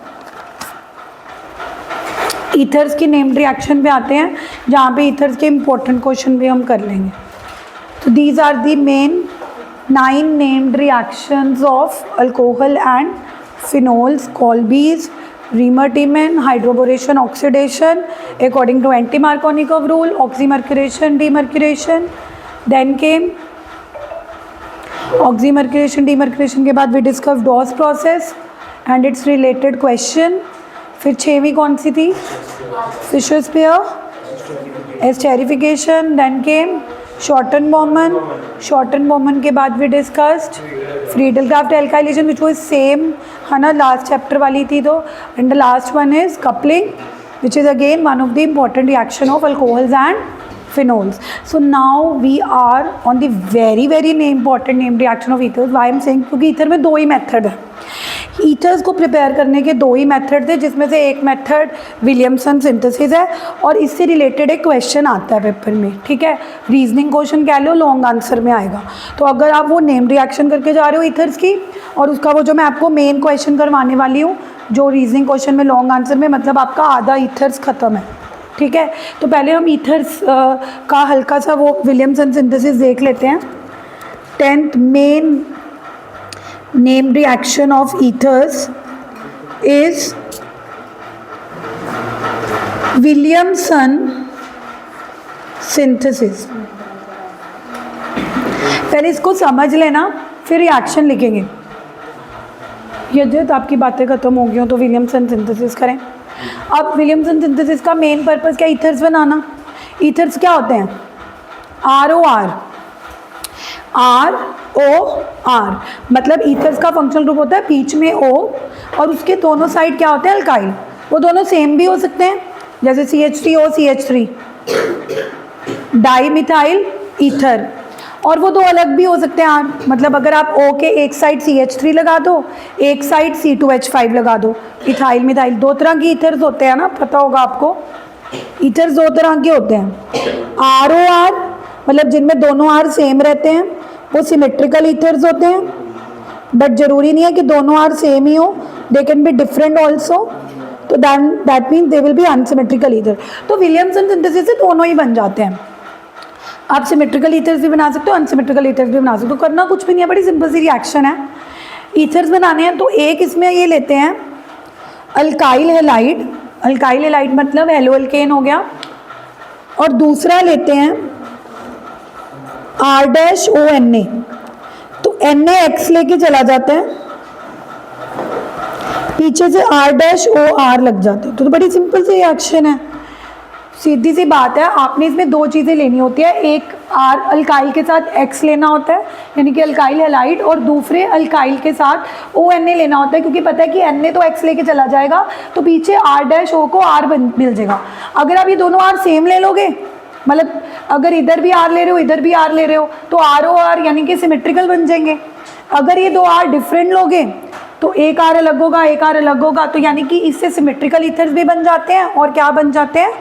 Ethers की named reaction पे आते हैं, जहाँ पे ethers के important question भी हम कर लेंगे। तो these are the main 9 named reactions of alcohol and phenols, Colby's, Riemer-Tiemann, hydroboration, oxidation, according to anti-Markovnikov rule, oxymercuration, demercuration. Then came oxymercuration, demercuration के बाद we discussed Dawes process and its related question. फिर 6वीं कौन सी थी? Fischer spear, esterification. Then came Schouten-Baumann. Schouten-Baumann के बाद we discussed Friedel-Crafts alkylation which was same है ना, last chapter वाली थी तो. And the last one is coupling which is again one of the important reaction of alcohols and phenols. So now we are on the very important name reaction of ethers. Why I am saying क्योंकि ether में दो ही method है. Ethers को prepare करने के दो ही method थे, जिसमें से एक मेथड विलियमसन सिंथेसिस है और इससे रिलेटेड एक क्वेश्चन आता है पेपर में. ठीक है, रीजनिंग क्वेश्चन कह लो, लॉन्ग आंसर में आएगा. तो अगर आप वो नेम रिएक्शन करके जा रहे हो ईथर्स की और उसका वो जो मैं आपको मेन क्वेश्चन करवाने वाली हूँ जो रीजनिंग क्वेश्चन में लॉन्ग आंसर में, मतलब आपका आधा ईथर्स ख़त्म है. ठीक है, तो पहले हम ईथर्स का हल्का सा वो विलियमसन सिंथेसिस देख लेते हैं. 10th main name reaction of ethers is Williamson synthesis. पहले इसको समझ लेना फिर रिएक्शन लिखेंगे. यदि आपकी बातें खत्म हो गई हो तो विलियमसन सिंथेसिस करें. अब विलियमसन सिंथेसिस का मेन पर्पस क्या? ईथर्स बनाना. ईथर्स क्या होते हैं? ROR, ROR मतलब ईथर्स का फंक्शनल ग्रुप होता है बीच में O और उसके दोनों साइड क्या होते हैं? अल्काइल. वो दोनों सेम भी हो सकते हैं जैसे CH3O CH3 di methyl ether, और वो दो अलग भी हो सकते हैं. मतलब अगर आप O के एक साइड CH3 लगा दो, एक साइड C2H5 लगा दो, इथाइल मिथाइल. दो तरह की ईथर्स होते हैं ना, पता होगा आपको. ईथर्स दो तरह के होते हैं. ROR मतलब जिनमें दोनों आर सेम रहते हैं वो सिमेट्रिकल ईथर्स होते हैं. बट ज़रूरी नहीं है कि दोनों आर सेम ही हो, they can be different also. तो that means they will be unsymmetrical ether. तो विलियमसन सिंथेसिस से दोनों ही बन जाते हैं. आप सिमेट्रिकल ईथर्स भी बना सकते हो, अनसिमेट्रिकल ईथर्स भी बना सकते हो. करना कुछ भी नहीं है, बड़ी सिंपल सी रिएक्शन है. ईथर्स बनाने हैं तो एक इसमें ये लेते हैं अल्काइल हैलाइड. अल्काइल हैलाइड मतलब हेलोअल्केन हो गया. और दूसरा लेते हैं R-ONA. तो NaX लेके चला जाता है, पीछे से R-OR लग जाता है. तो बड़ी सिंपल सी रिएक्शन है, सीधी सी बात है. आपने इसमें दो चीज़ें लेनी होती है. एक R अल्काइल के साथ X लेना होता है यानी कि अल्काइल हैलाइड, और दूसरे अल्काइल के साथ ONA लेना होता है क्योंकि पता है कि Na तो X लेके चला जाएगा तो पीछे R-O को R मिल जाएगा. अगर आप ये दोनों R सेम ले लोगे, मतलब अगर इधर भी R ले रहे हो इधर भी R ले रहे हो तो ROR यानी कि सिमेट्रिकल बन जाएंगे. अगर ये दो R डिफरेंट लोगे तो एक R अलग होगा एक R अलग होगा, तो यानी कि इससे सिमेट्रिकल ईथर्स भी बन जाते हैं. और क्या बन जाते हैं?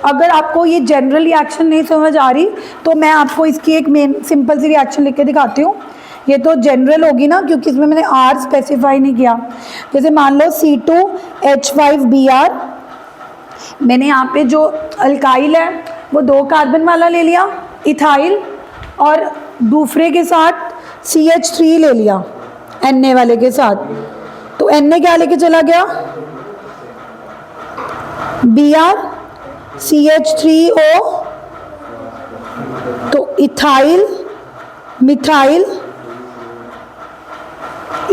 अगर आपको ये जनरल रिएक्शन नहीं समझ आ रही तो मैं आपको इसकी एक मेन सिंपल सी रिएक्शन लिख के दिखाती हूँ. ये तो जनरल होगी ना क्योंकि इसमें मैंने R स्पेसिफाई नहीं किया. जैसे मान लो C2H5Br, मैंने यहाँ पे जो अल्काइल है वो 2 कार्बन वाला ले लिया इथाइल, और दूसरे के साथ CH3 ले लिया Na वाले के साथ. तो Na क्या लेके चला गया? Br CH3O. तो इथाइल मिथाइल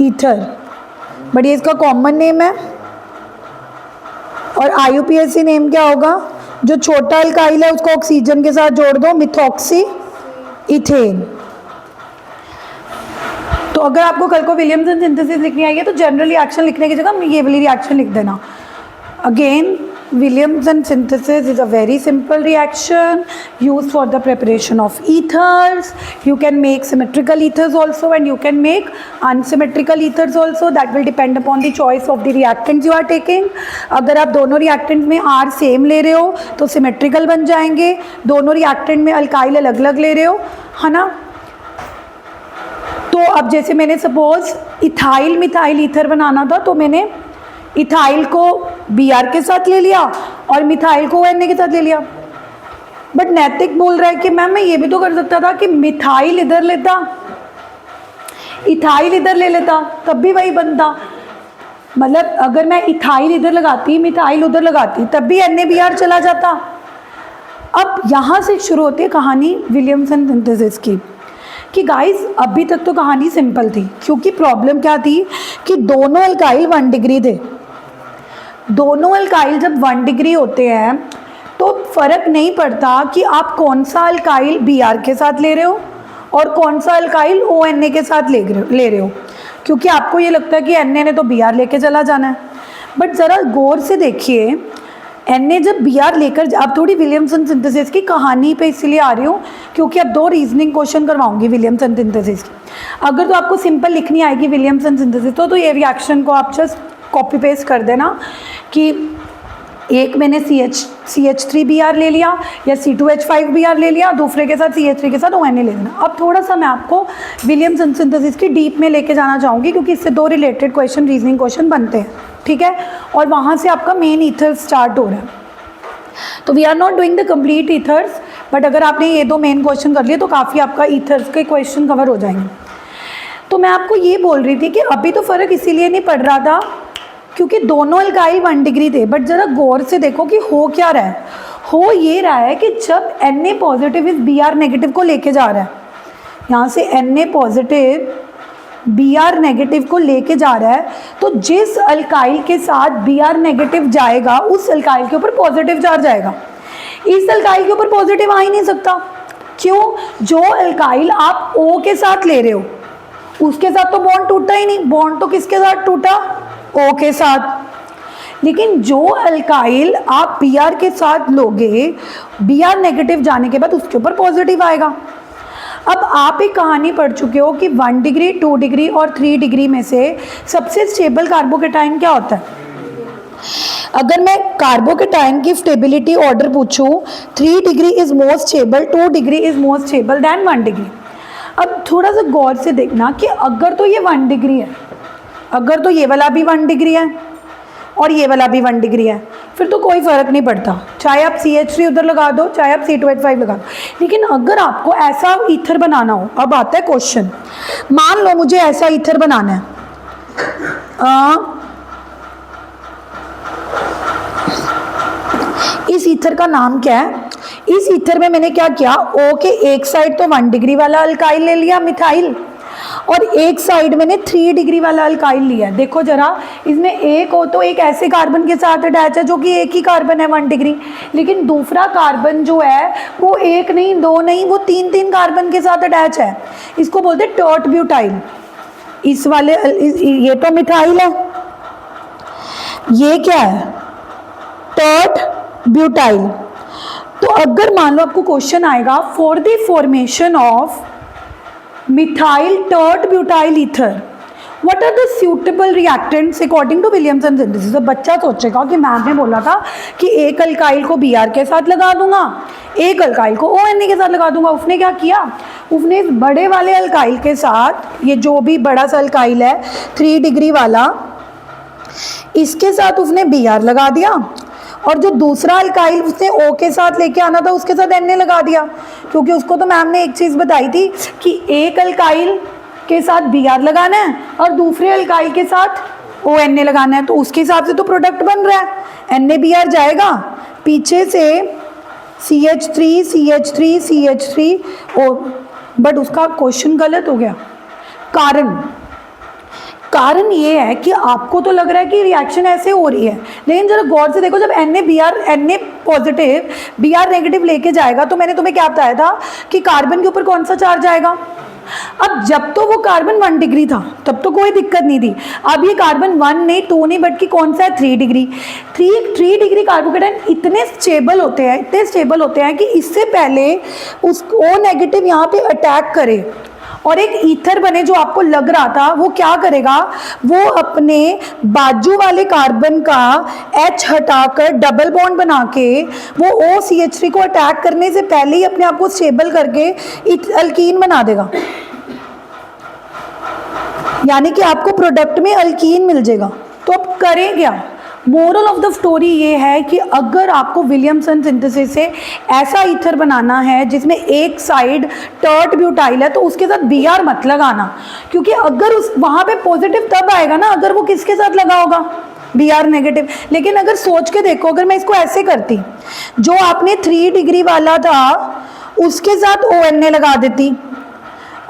ईथर, बढ़िया. इसका कॉमन नेम है. और IUPAC नेम क्या होगा? जो छोटा अल्काइल है उसको ऑक्सीजन के साथ जोड़ दो, मिथॉक्सी इथेन. तो अगर आपको कल को विलियमसन सिंथेसिस लिखनी आई है तो जनरल रिएक्शन लिखने की जगह ये वाली रिएक्शन लिख देना. Again Williamson synthesis is a very simple reaction used for the preparation of ethers. You can make symmetrical ethers also and you can make unsymmetrical ethers also. That will depend upon the choice of the reactants you are taking. अगर आप दोनों reactant में R same ले रहे हो तो symmetrical बन जाएंगे. दोनों reactant में alkyl अलग अलग ले रहे हो, है ना. तो अब जैसे मैंने सपोज इथाइल मिथाइल ईथर बनाना था तो मैंने इथाइल को Br के साथ ले लिया और मिथाइल को Na के साथ ले लिया. बट नैतिक बोल रहा है कि मैम मैं ये भी तो कर सकता था कि मिथाइल इधर लेता इथाइल इधर ले लेता तब भी वही बनता, मतलब अगर मैं इथाइल इधर लगाती, मिथाइल उधर लगाती, तब भी NaBr चला जाता। अब यहाँ से शुरू होती है कहानी विलियमसन सिंथेसिस की, कि गाइस अभी तक तो कहानी सिंपल थी, क्योंकि प्रॉब्लम क्या थी कि दोनों अल्काइल 1 डिग्री थे। दोनों अल्काइल जब 1 डिग्री होते हैं तो फ़र्क नहीं पड़ता कि आप कौन सा अल्काइल Br के साथ ले रहे हो और कौन सा अल्काइल ONa के साथ ले रहे हो, क्योंकि आपको ये लगता है कि Na ने तो Br लेके चला जाना है। बट ज़रा गौर से देखिए, Na जब Br लेकर, आप थोड़ी विलियमसन सिंथेसिस की कहानी पे इसलिए आ रही हूँ क्योंकि अब 2 रीजनिंग क्वेश्चन करवाऊंगी विलियमसन सिंथेसिस की। अगर तो आपको सिंपल लिखनी आएगी विलियमसन सिंथेसिस तो ये रिएक्शन को आप जस्ट कॉपी पेस्ट कर देना कि एक मैंने CH3Br ले लिया या C2H5Br ले लिया, दूसरे के साथ CH3 के साथ ONa ले लेना। अब थोड़ा सा मैं आपको विलियमसन सिंथेसिस की डीप में लेके जाना चाहूँगी, क्योंकि इससे 2 रिलेटेड क्वेश्चन, रीजनिंग क्वेश्चन बनते हैं, ठीक है। और वहाँ से आपका मेन ईथर स्टार्ट हो रहा है। तो we are not doing the complete ethers, but अगर आपने ये 2 मेन क्वेश्चन कर लिए तो काफ़ी आपका ईथर्स के क्वेश्चन कवर हो जाएंगे। तो मैं आपको ये बोल रही थी कि अभी तो फ़र्क इसीलिए नहीं पड़ रहा था क्योंकि दोनों अल्काइल 1 डिग्री थे, बट ज़रा गौर से देखो कि हो क्या रहा है। हो ये रहा है कि जब Na पॉजिटिव इस Br नेगेटिव को लेके जा रहा है, यहाँ से Na पॉजिटिव Br नेगेटिव को लेके जा रहा है, तो जिस अल्काइल के साथ Br नेगेटिव जाएगा उस अल्काइल के ऊपर पॉजिटिव चार्ज आएगा। इस अल्काइल के ऊपर पॉजिटिव आ ही नहीं सकता। क्यों? जो अल्काइल आप O के साथ ले रहे हो उसके साथ तो बॉन्ड टूटा ही नहीं। बॉन्ड तो किसके साथ टूटा? O के साथ। लेकिन जो अल्काइल आप Br के साथ लोगे, Br नेगेटिव जाने के बाद उसके ऊपर पॉजिटिव आएगा। अब आप एक कहानी पढ़ चुके हो कि 1 डिग्री, 2 डिग्री और 3 डिग्री में से सबसे स्टेबल कार्बोकेटाइन क्या होता है? अगर मैं कार्बोकेटाइन की स्टेबिलिटी ऑर्डर पूछूं, 3 degree is most stable, 2 degree is most stable then 1 degree. अब थोड़ा सा गौर से देखना कि अगर तो ये 1 डिग्री है, अगर तो ये वाला भी 1 डिग्री है और ये वाला भी 1 डिग्री है, फिर तो कोई फ़र्क नहीं पड़ता, चाहे आप CH3 उधर लगा दो, चाहे आप C2H5 लगा दो। लेकिन अगर आपको ऐसा ईथर बनाना हो, अब आता है क्वेश्चन, मान लो मुझे ऐसा ईथर बनाना है, इस ईथर का नाम क्या है? इस ईथर में मैंने क्या किया, O के एक साइड तो 1 डिग्री वाला अल्काइल ले लिया मिथाइल, और एक साइड मैंने 3 डिग्री वाला अल्काइल लिया। देखो जरा, इसमें एक O तो एक ऐसे कार्बन के साथ अटैच है जो कि एक ही कार्बन है 1 डिग्री, लेकिन दूसरा कार्बन जो है वो 1 नहीं, 2 नहीं, वो 3 कार्बन के साथ अटैच है। इसको बोलते हैं टर्ट ब्यूटाइल। इस वाले ये तो मिथाइल है, ये क्या है? Tert butyl. तो अगर मान लो आपको क्वेश्चन आएगा for the formation of methyl tert butyl ether what are the suitable reactants according to Williamson synthesis. तो बच्चा सोचेगा कि मैम ने बोला था कि एक अल्काइल को Br के साथ लगा दूंगा, एक अल्काइल को ONa के साथ लगा दूंगा। उसने क्या किया, उसने इस बड़े वाले अल्काइल के साथ, ये जो भी बड़ा सा अल्काइल है 3 डिग्री वाला, इसके साथ उसने Br लगा दिया, और जो दूसरा अल्काइल उसने O के साथ लेके आना था उसके साथ Na लगा दिया। क्योंकि उसको तो मैम ने एक चीज़ बताई थी कि एक अल्काइल के साथ Br लगाना है और दूसरे अल्काइल के साथ ONa लगाना है, तो उसके हिसाब से तो प्रोडक्ट बन रहा है। NaBr जाएगा, पीछे से CH3 CH3 CH3 और, बट उसका क्वेश्चन गलत हो गया। कारण ये है कि आपको तो लग रहा है कि रिएक्शन ऐसे हो रही है, लेकिन जरा गौर से देखो, जब Na पॉजिटिव Br नेगेटिव लेके जाएगा, तो मैंने तुम्हें क्या बताया था कि कार्बन के ऊपर कौन सा चार्ज आएगा। अब जब तो वो कार्बन 1 डिग्री था तब तो कोई दिक्कत नहीं थी। अब ये कार्बन 1 नहीं, 2 नहीं, बट कि कौन सा है, 3 डिग्री। 3 डिग्री कार्बोकेटाइन इतने स्टेबल होते हैं कि इससे पहले उस O नेगेटिव यहाँ पे अटैक करे और एक ईथर बने जो आपको लग रहा था, वो क्या करेगा, वो अपने बाजू वाले कार्बन का H हटाकर डबल बॉन्ड बना के वो OCH3 को अटैक करने से पहले ही अपने आप को स्टेबल करके अल्कीन बना देगा। यानी कि आपको प्रोडक्ट में अल्कीन मिल जाएगा। तो अब करें क्या, मोरल ऑफ द स्टोरी ये है कि अगर आपको विलियमसन सिंथेसिस से ऐसा ईथर बनाना है जिसमें एक साइड टर्ट ब्यूटाइल है तो उसके साथ Br मत लगाना, क्योंकि अगर उस वहाँ पे पॉजिटिव तब आएगा ना अगर वो किसके साथ लगा होगा, Br नेगेटिव। लेकिन अगर सोच के देखो, अगर मैं इसको ऐसे करती, जो आपने 3 डिग्री वाला था उसके साथ ONA लगा देती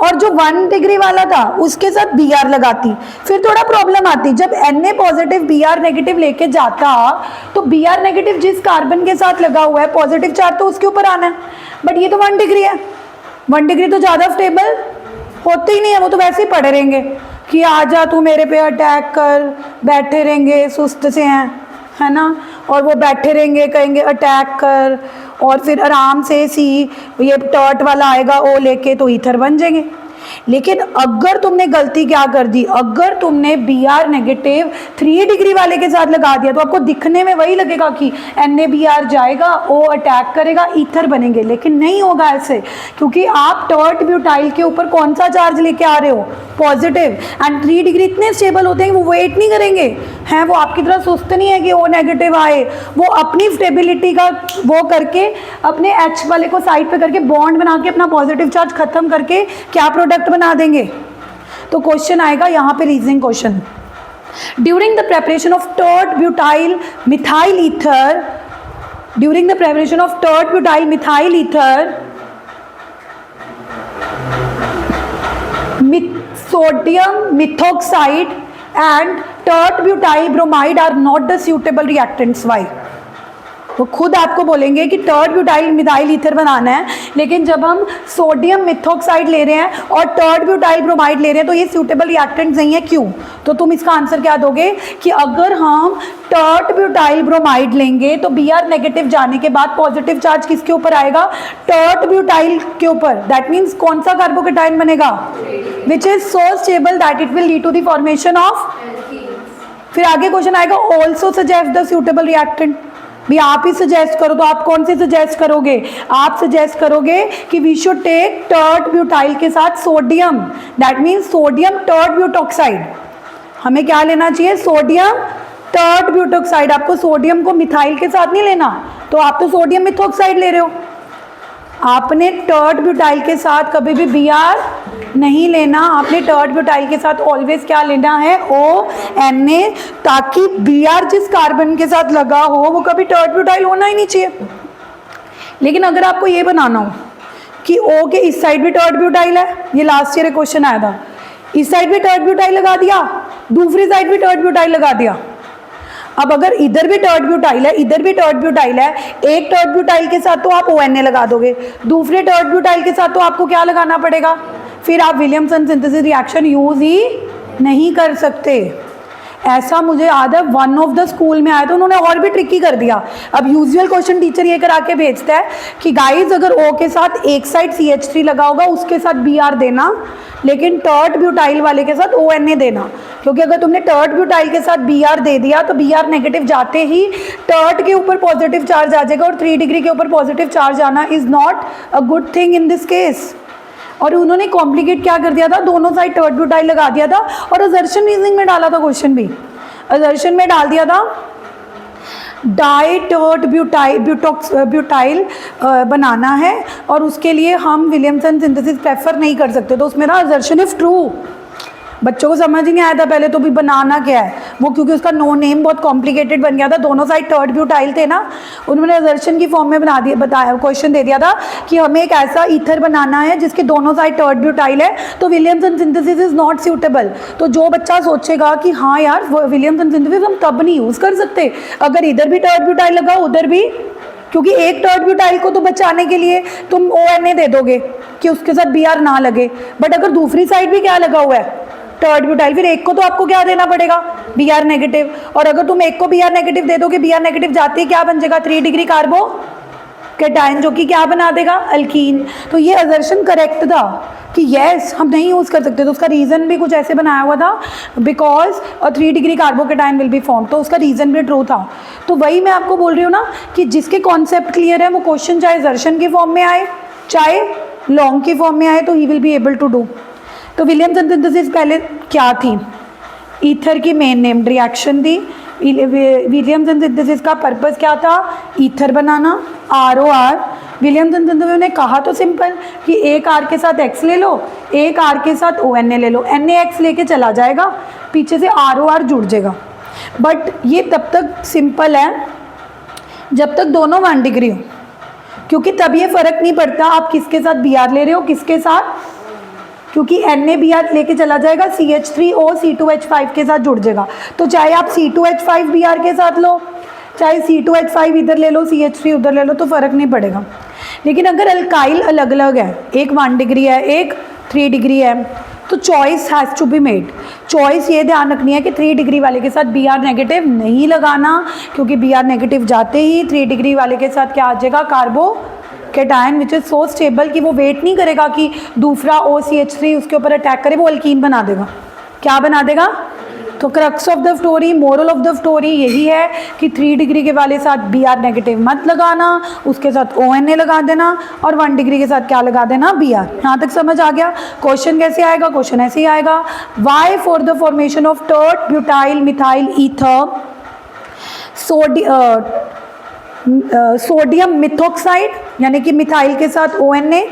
और जो 1 डिग्री वाला था उसके साथ Br लगाती, फिर थोड़ा प्रॉब्लम आती। जब Na पॉजिटिव Br नेगेटिव लेके जाता तो Br नेगेटिव जिस कार्बन के साथ लगा हुआ है पॉजिटिव चार्ज तो उसके ऊपर आना है, बट ये तो 1 डिग्री है। 1 डिग्री तो ज़्यादा स्टेबल होते ही नहीं है, वो तो वैसे ही पड़े रहेंगे कि आजा तू मेरे पे अटैक कर, बैठे रहेंगे, सुस्त से हैं, है ना, और वो बैठे रहेंगे, कहेंगे अटैक कर, और फिर आराम से ये टर्ट वाला आएगा ओ लेके तो ईथर बन जाएंगे। लेकिन अगर तुमने गलती क्या कर दी, अगर तुमने Br नेगेटिव 3 डिग्री वाले के साथ लगा दिया तो आपको दिखने में वही लगेगा कि NaBr जाएगा, O अटैक करेगा, ईथर बनेंगे, लेकिन नहीं होगा ऐसे, क्योंकि आप टर्ट ब्यूटाइल के ऊपर कौन सा चार्ज लेके आ रहे हो, पॉजिटिव। एंड 3 डिग्री इतने स्टेबल होते हैं कि वो वेट नहीं करेंगे, हैं, वो आपकी तरह सुस्त नहीं है कि O नेगेटिव आए, वो अपनी स्टेबिलिटी का वो करके अपने H वाले को साइड पे करके बॉन्ड बना के अपना पॉजिटिव चार्ज खत्म करके क्या प्रोडक्ट बना देंगे। तो क्वेश्चन आएगा यहाँ पे reasoning question, during the preparation of tert butyl methyl ether, during the preparation of tert butyl methyl ether sodium methoxide and tert butyl bromide are not the suitable reactants। Why? वो खुद आपको बोलेंगे कि tert butyl methyl ether बनाना है, लेकिन जब हम सोडियम मिथोक्साइड ले रहे हैं और टर्ट ब्यूटाइल ब्रोमाइड ले रहे हैं तो ये सूटेबल रिएक्टेंट्स नहीं है। क्यों? तो तुम इसका आंसर क्या दोगे कि अगर हम टर्ट ब्यूटाइल ब्रोमाइड लेंगे तो Br नेगेटिव जाने के बाद पॉजिटिव चार्ज किसके ऊपर आएगा, टर्ट ब्यूटाइल के ऊपर। दैट मीन्स कौन सा कार्बोकेटाइन बनेगा, which is so stable that it will lead to the formation of. फिर आगे क्वेश्चन आएगा also suggest the suitable reactant. भी आप ही सजेस्ट करो, तो आप कौन से सजेस्ट करोगे, आप सजेस्ट करोगे कि we should take tert butyl के साथ sodium, that means sodium tert butoxide. हमें क्या लेना चाहिए, सोडियम टर्ट ब्यूटॉक्साइड। आपको सोडियम को मिथाइल के साथ नहीं लेना, तो आप तो सोडियम मिथोक्साइड ले रहे हो। आपने टर्ट ब्यूटाइल के साथ कभी भी Br नहीं लेना, आपने टर्ट ब्यूटाइल के साथ ऑलवेज क्या लेना है, ONA, ताकि Br जिस कार्बन के साथ लगा हो वो कभी टर्ट ब्यूटाइल होना ही नहीं चाहिए। लेकिन अगर आपको ये बनाना हो कि O के इस साइड भी टर्ट ब्यूटाइल है, ये लास्ट ईयर क्वेश्चन आया था, इस साइड भी टर्ट ब्यूटाइल लगा दिया, दूसरी साइड भी टर्ट ब्यूटाइल लगा दिया। अब अगर इधर भी टर्ट ब्यूटाइल है, इधर भी टर्ट ब्यूटाइल है, एक टर्ट ब्यूटाइल के साथ तो आप ONA लगा दोगे, दूसरे टर्ट ब्यूटाइल के साथ तो आपको क्या लगाना पड़ेगा, फिर आप विलियमसन सिंथेसिस रिएक्शन यूज ही नहीं कर सकते। ऐसा मुझे याद है, वन ऑफ द स्कूल में आया तो उन्होंने और भी ट्रिकी कर दिया। अब यूजुअल क्वेश्चन टीचर ये करा के भेजता है कि गाइज अगर O के साथ एक साइड CH3 लगा होगा उसके साथ Br देना, लेकिन टर्ट ब्यूटाइल वाले के साथ ONA देना, क्योंकि अगर तुमने टर्ट ब्यूटाइल के साथ Br दे दिया तो Br नेगेटिव जाते ही टर्ट के ऊपर पॉजिटिव चार्ज आ जाएगा, और 3 डिग्री के ऊपर पॉजिटिव चार्ज आना is not a good thing in this case. और उन्होंने कॉम्प्लिकेट क्या कर दिया था, दोनों साइड टर्ट ब्यूटाइल लगा दिया था, और असर्शन रीजनिंग में डाला था क्वेश्चन भी, असर्शन में डाल दिया था डाई टर्ट ब्यूटाइल बनाना है और उसके लिए हम विलियमसन सिंथेसिस प्रेफर नहीं कर सकते। तो उसमें ना असर्शन इफ ट्रू, बच्चों को समझ ही नहीं आया था पहले तो भी बनाना क्या है वो, क्योंकि उसका नो नेम बहुत कॉम्प्लिकेटेड बन गया था, दोनों साइड टर्ट ब्यूटाइल थे ना, उन्होंने असर्शन की फॉर्म में बना दिया, बताया, क्वेश्चन दे दिया था कि हमें एक ऐसा ईथर बनाना है जिसके दोनों साइड टर्ट ब्यूटाइल है, तो Williamson synthesis is not suitable. तो जो बच्चा सोचेगा कि हाँ यार विलियमसन सिंथेसिस हम तब नहीं यूज़ कर सकते अगर इधर भी टर्ट ब्यूटाइल लगा उधर भी, क्योंकि एक टर्ट ब्यूटाइल को तो बचाने के लिए तुम ONA दे दोगे कि उसके साथ Br ना लगे, बट अगर दूसरी साइड भी क्या लगा हुआ है टर्ट ब्यूटाइल, फिर एक को तो आपको क्या देना पड़ेगा, Br नेगेटिव, और अगर तुम एक को Br नेगेटिव दे दोगे, Br नेगेटिव जाते ही क्या बन जाएगा, 3 डिग्री कार्बोकेटाइन, जो कि क्या बना देगा, अल्कीन। तो ये असर्शन करेक्ट था कि यस हम नहीं यूज़ कर सकते, तो उसका रीज़न भी कुछ ऐसे बनाया हुआ था, because 3 degree carbocation will be form, तो उसका रीज़न भी ट्रू था। तो वही मैं आपको बोल रही हूँ ना कि जिसके कॉन्सेप्ट क्लियर है वो क्वेश्चन चाहे असर्शन की फॉर्म में आए चाहे लॉन्ग की फॉर्म में आए तो he will be able to do. तो विलियमसन सिंथेसिस पहले क्या थी, ईथर की मेन नेम्ड रिएक्शन थी। विलियमसन सिंथेसिस का पर्पस क्या था? ईथर बनाना, ROR। विलियमसन सिंथेसिस ने कहा तो सिंपल कि एक R के साथ X ले लो, एक R के साथ ONA ले लो, NaX लेके चला जाएगा, पीछे से ROR जुड़ जाएगा। बट ये तब तक सिंपल है जब तक दोनों 1 डिग्री हो, क्योंकि तब ये फ़र्क नहीं पड़ता आप किसके साथ Br ले रहे हो, किसके साथ, क्योंकि NaBr लेके चला जाएगा, CH3O C2H5 के साथ जुड़ जाएगा। तो चाहे आप C2H5 Br के साथ लो, चाहे C2H5 इधर ले लो, CH3 उधर ले लो, तो फ़र्क नहीं पड़ेगा। लेकिन अगर अल्काइल अलग अलग है, एक 1 डिग्री है, एक 3 डिग्री है, तो choice has to be made. Choice ये ध्यान रखनी है कि 3 डिग्री वाले के साथ Br नेगेटिव नहीं लगाना, क्योंकि Br नेगेटिव जाते ही 3 डिग्री वाले के साथ क्या आ जाएगा? Carbocation which is so stable कि वो वेट नहीं करेगा कि दूसरा OCH3 उसके ऊपर अटैक करे, वो अल्कीन बना देगा। क्या बना देगा? तो crux of the story, moral of the story यही है कि 3 डिग्री के वाले साथ Br नेगेटिव मत लगाना, उसके साथ ONA लगा देना, और 1 डिग्री के साथ क्या लगा देना? Br। यहाँ तक समझ आ गया? क्वेश्चन कैसे आएगा? क्वेश्चन ऐसे ही आएगा, why for the formation of tert butyl methyl ether sodium methoxide यानी कि मिथाइल के साथ ONA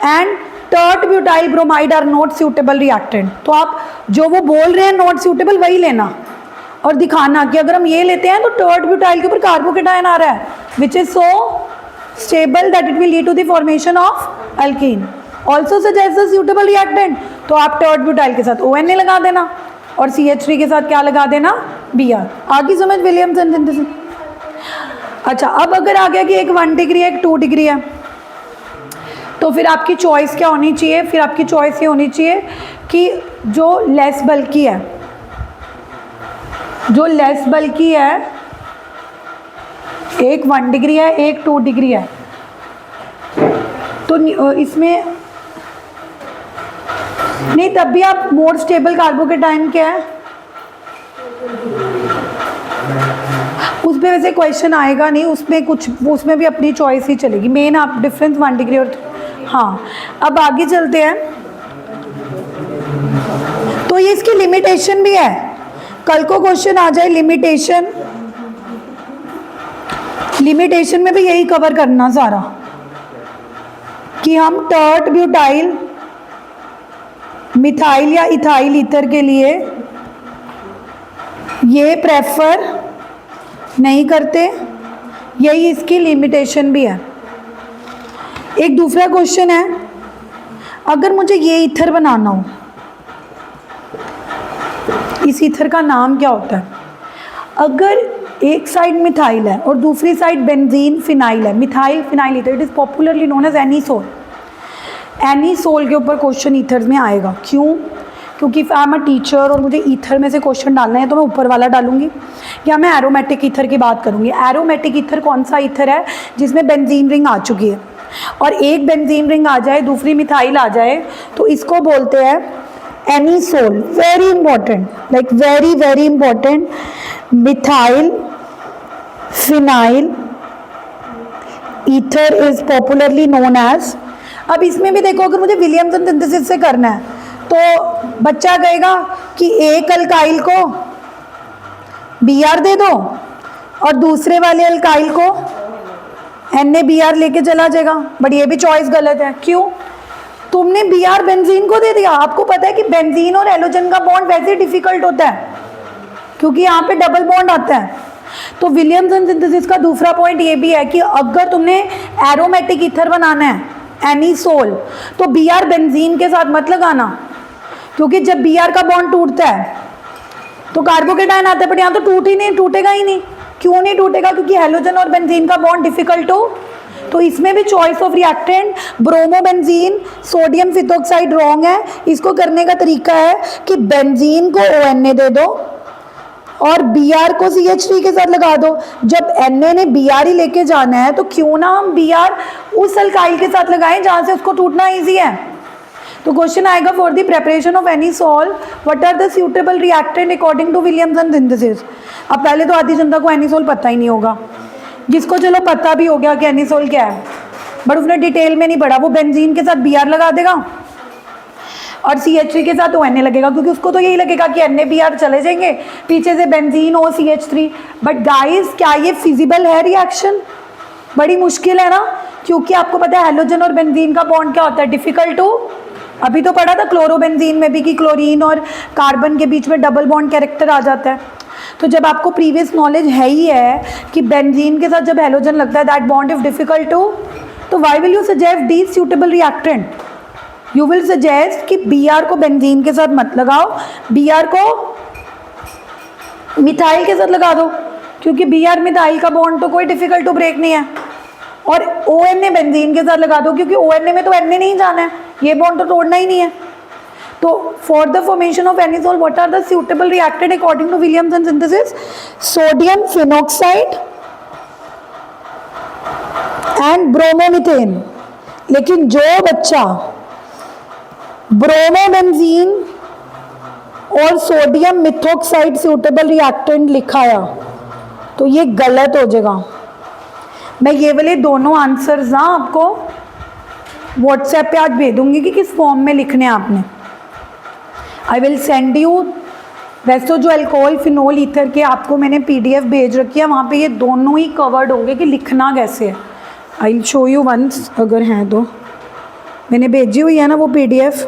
and tert butyl bromide are not suitable reactant. तो आप जो वो बोल रहे हैं नॉट सूटेबल वही लेना और दिखाना कि अगर हम ये लेते हैं तो टर्ट ब्यूटाइल के ऊपर कार्बोकेटायन आ रहा है which is so stable that it will lead to the formation of alkene, also suggest the suitable reactant. तो आप टर्ट ब्यूटाइल के साथ ONA लगा देना और CH3 के साथ क्या लगा देना? Br। आगे समझ विलियमसन सिंथेसिस। अच्छा, अब अगर आ गया कि एक 1 डिग्री है, एक 2 डिग्री है, तो फिर आपकी चॉइस क्या होनी चाहिए? फिर आपकी चॉइस ये होनी चाहिए कि जो लेस बल्की है, जो लेस बल्की है, एक 1 डिग्री है, एक 2 डिग्री है, तो इसमें नहीं, तब भी आप मोर स्टेबल कार्बोकेटायन क्या है उस पर वैसे क्वेश्चन आएगा नहीं, उसमें कुछ, उसमें भी अपनी चॉइस ही चलेगी। मेन आप डिफरेंस 1 डिग्री और हाँ। अब आगे चलते हैं, तो ये इसकी लिमिटेशन भी है, कल को क्वेश्चन आ जाए लिमिटेशन, लिमिटेशन में भी यही कवर करना सारा कि हम टर्ट ब्यूटाइल मिथाइल या इथाइल ईथर के लिए ये प्रेफर नहीं करते, यही इसकी लिमिटेशन भी है। एक दूसरा क्वेश्चन है, अगर मुझे ये ईथर बनाना हो, इस ईथर का नाम क्या होता है? अगर एक साइड मिथाइल है और दूसरी साइड बेंजीन फिनाइल है, methyl phenyl ether, it is popularly known as anisole. Anisole के ऊपर क्वेश्चन ईथर्स में आएगा। क्यों? क्योंकि आई एम अ टीचर और मुझे ईथर में से क्वेश्चन डालना है, तो मैं ऊपर वाला डालूंगी या मैं एरोमेटिक ईथर की बात करूंगी। एरोमेटिक ईथर कौन सा ईथर है? जिसमें बेंजीन रिंग आ चुकी है, और एक बेंजीन रिंग आ जाए, दूसरी मिथाइल आ जाए, तो इसको बोलते हैं anisole. Very important, like very very important, methyl phenyl ether is popularly known as. अब इसमें भी देखो, अगर मुझे विलियमसन सिंथेसिस से करना है तो बच्चा कहेगा कि एक अल्काइल को Br दे दो और दूसरे वाले अल्काइल को NaBr लेके चला जाएगा, बट ये भी चॉइस गलत है। क्यों? तुमने Br बेंजीन को दे दिया। आपको पता है कि बेंजीन और एलोजन का बॉन्ड वैसे डिफिकल्ट होता है क्योंकि यहाँ पे डबल बॉन्ड आता है। तो विलियमसन सिंथेसिस का दूसरा पॉइंट ये भी है कि अगर तुमने एरोमेटिक ईथर बनाना है, एनीसोल, तो Br बेंजीन के साथ मत लगाना, क्योंकि जब Br का बॉन्ड टूटता है तो कार्बोकेटायन आता है, बट यहाँ तो टूटेगा ही नहीं। क्यों नहीं टूटेगा? क्योंकि हेलोजन और बेंजीन का बॉन्ड डिफिकल्ट हो। तो इसमें भी choice of reactant bromobenzene sodium phenoxide wrong है। इसको करने का तरीका है कि बेंजीन को ONA दे दो और Br को CH3 के साथ लगा दो। जब Na ने Br ही लेके जाना है तो क्यों ना हम Br उस अल्काइल के साथ लगाएं जहाँ से उसको टूटना ईजी है। तो क्वेश्चन आएगा, for the preparation of anisole what are the suitable reactant according to Williamson synthesis. अब पहले तो आधी जनता को एनीसोल पता ही नहीं होगा, जिसको चलो पता भी हो गया कि एनीसोल क्या है, बट उसने डिटेल में नहीं पढ़ा, वो बेंजीन के साथ Br लगा देगा और CH3 के साथ ONA लगेगा, क्योंकि उसको तो यही लगेगा कि NaBr चले जाएंगे, पीछे से बेंजीन OCH3। बट गाइस, क्या ये फिजिबल है रिएक्शन? बड़ी मुश्किल है ना, क्योंकि आपको पता है हेलोजन और बेंजीन का बॉन्ड क्या होता है, डिफिकल्ट टू। अभी तो पढ़ा था क्लोरोबेंजीन में भी कि क्लोरीन और कार्बन के बीच में डबल बॉन्ड कैरेक्टर आ जाता है। तो जब आपको प्रीवियस नॉलेज है ही है कि बेंजीन के साथ जब हेलोजन लगता है that bond is difficult to, तो why will you suggest the suitable reactant? You will suggest कि Br को बेंजीन के साथ मत लगाओ, Br को मिथाइल के साथ लगा दो, क्योंकि Br मिथाइल का बॉन्ड तो कोई डिफिकल्ट टू ब्रेक नहीं है। और ONA बेंजीन के साथ लगा दो, क्योंकि ONA में तो Na नहीं जाना है, ये बॉन्ड तो तोड़ना ही नहीं है। तो for the formation of anisole what are the suitable reactant according to Williamson synthesis? Sodium phenoxide and bromomethane. लेकिन जो बच्चा ब्रोमोबेंजीन और सोडियम मिथॉक्साइड सूटेबल रिएक्टेंट लिखाया तो ये गलत हो जाएगा। मैं ये वाले दोनों आंसर्स ना आपको व्हाट्सएप पे आज भेज दूंगी कि किस फॉर्म में लिखने हैं आपने। I will send you. वैसे तो जो अल्कोहल फिनोल ईथर के आपको मैंने PDF भेज रखी है, वहाँ पे ये दोनों ही कवर्ड होंगे कि लिखना कैसे है। I will show you once, अगर हैं तो मैंने भेजी हुई है ना वो PDF।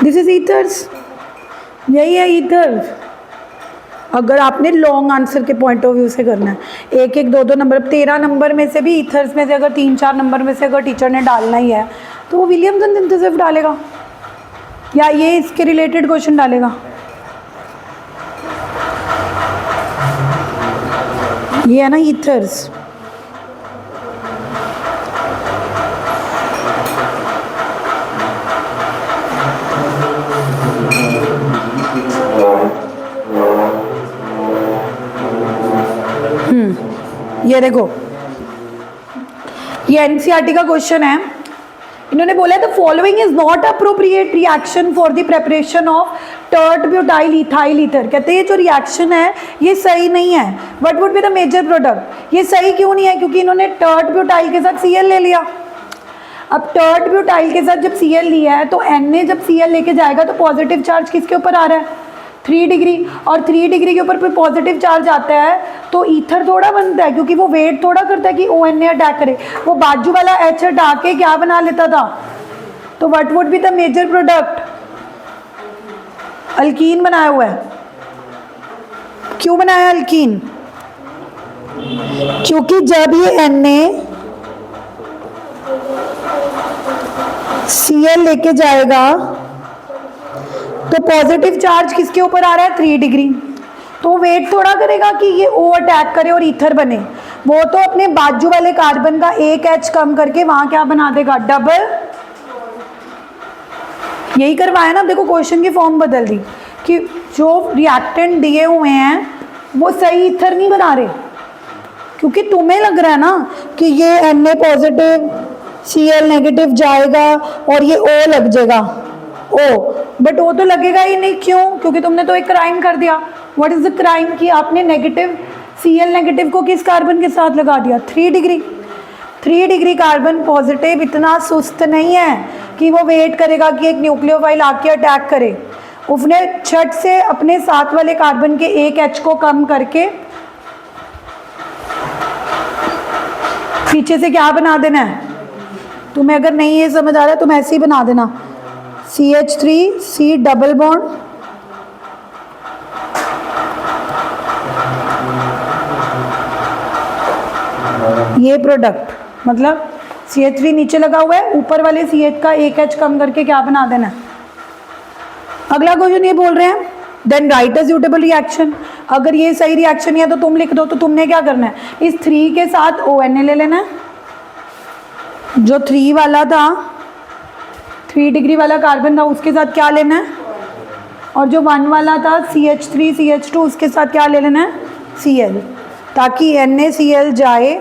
दिस इज ईथर्स, यही है ईथर। अगर आपने लॉन्ग आंसर के पॉइंट ऑफ व्यू से करना है, 1 1 2 2 नंबर, 13 नंबर में से भी ईथर्स में से अगर 3 4 नंबर में से अगर टीचर ने डालना ही है तो वो विलियमसन सिंथेसिस डालेगा या ये इसके रिलेटेड क्वेश्चन डालेगा। ये है ना ईथर्स। ये देखो, ये NCERT का क्वेश्चन है। इन्होंने बोला the following is not appropriate reaction for the preparation of tert butyl ethyl ether. कहते हैं ये जो रिएक्शन है ये सही नहीं है। What would be the major product? ये सही क्यों नहीं है? क्योंकि इन्होंने टर्ट ब्यूटाइल के साथ Cl ले लिया। अब टर्ट ब्यूटाइल के साथ जब Cl लिया है तो Na जब Cl लेके जाएगा तो पॉजिटिव चार्ज किसके ऊपर आ रहा है? 3 डिग्री। और 3 डिग्री के ऊपर पॉजिटिव चार्ज आता है तो ईथर थोड़ा बनता है, क्योंकि वो वेट थोड़ा करता है कि ONA अटैक करे। वो बाजू वाला H हटा के क्या बना लेता था? तो what would be the major product? Alkene बनाया हुआ है। क्यों बनाया अल्कीन? क्योंकि जब ये Na Cl लेके जाएगा तो पॉजिटिव चार्ज किसके ऊपर आ रहा है? 3 डिग्री। तो वेट थोड़ा करेगा कि ये O अटैक करे और ईथर बने। वो तो अपने बाजू वाले कार्बन का एक H कम करके वहां क्या बना देगा? डबल। यही करवाया ना। देखो क्वेश्चन की फॉर्म बदल दी कि जो रिएक्टेंट दिए हुए हैं वो सही ईथर नहीं बना रहे, क्योंकि तुम्हें लग रहा है ना कि ये Na पॉजिटिव Cl नेगेटिव जाएगा और ये O लग जाएगा O, बट O तो लगेगा ही नहीं। क्यों? क्योंकि तुमने तो एक क्राइम कर दिया। What is the crime? कि आपने नेगेटिव Cl नेगेटिव को किस कार्बन के साथ लगा दिया? 3 डिग्री। 3 डिग्री कार्बन पॉजिटिव इतना सुस्त नहीं है कि वो वेट करेगा कि एक न्यूक्लियोफाइल आके अटैक करे। उसने छट से अपने साथ वाले कार्बन के एक H को कम करके पीछे से क्या बना देना है? तुम्हें अगर नहीं ये समझ आ रहा है तुम ऐसे ही बना देना, CH3C डबल बॉन्ड, ये प्रोडक्ट, मतलब CH3 नीचे लगा हुआ है, ऊपर वाले CH का एक H कम करके क्या बना देना है। अगला क्वेश्चन ये बोल रहे हैं then write a suitable reaction. अगर ये सही रिएक्शन है तो तुम लिख दो। तो तुमने क्या करना है? इस 3 के साथ ONA ले लेना है। जो 3 वाला था, 3 डिग्री वाला कार्बन था, उसके साथ क्या लेना है? और जो 1 वाला था CH3 CH2 उसके साथ क्या ले लेना है? Cl, ताकि NaCl जाए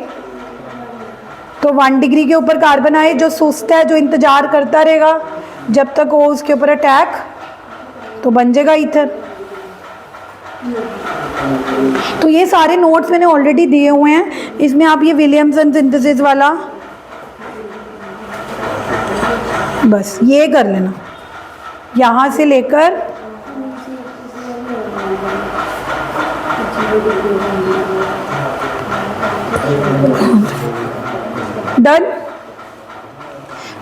तो 1 डिग्री के ऊपर कार्बन आए जो सुस्त है, जो इंतजार करता रहेगा जब तक वो उसके ऊपर अटैक तो बन जाएगा ईथर। तो ये सारे नोट्स मैंने ऑलरेडी दिए हुए हैं, इसमें आप ये विलियमसन सिंथेसिस वाला बस ये कर लेना, यहाँ से लेकर done.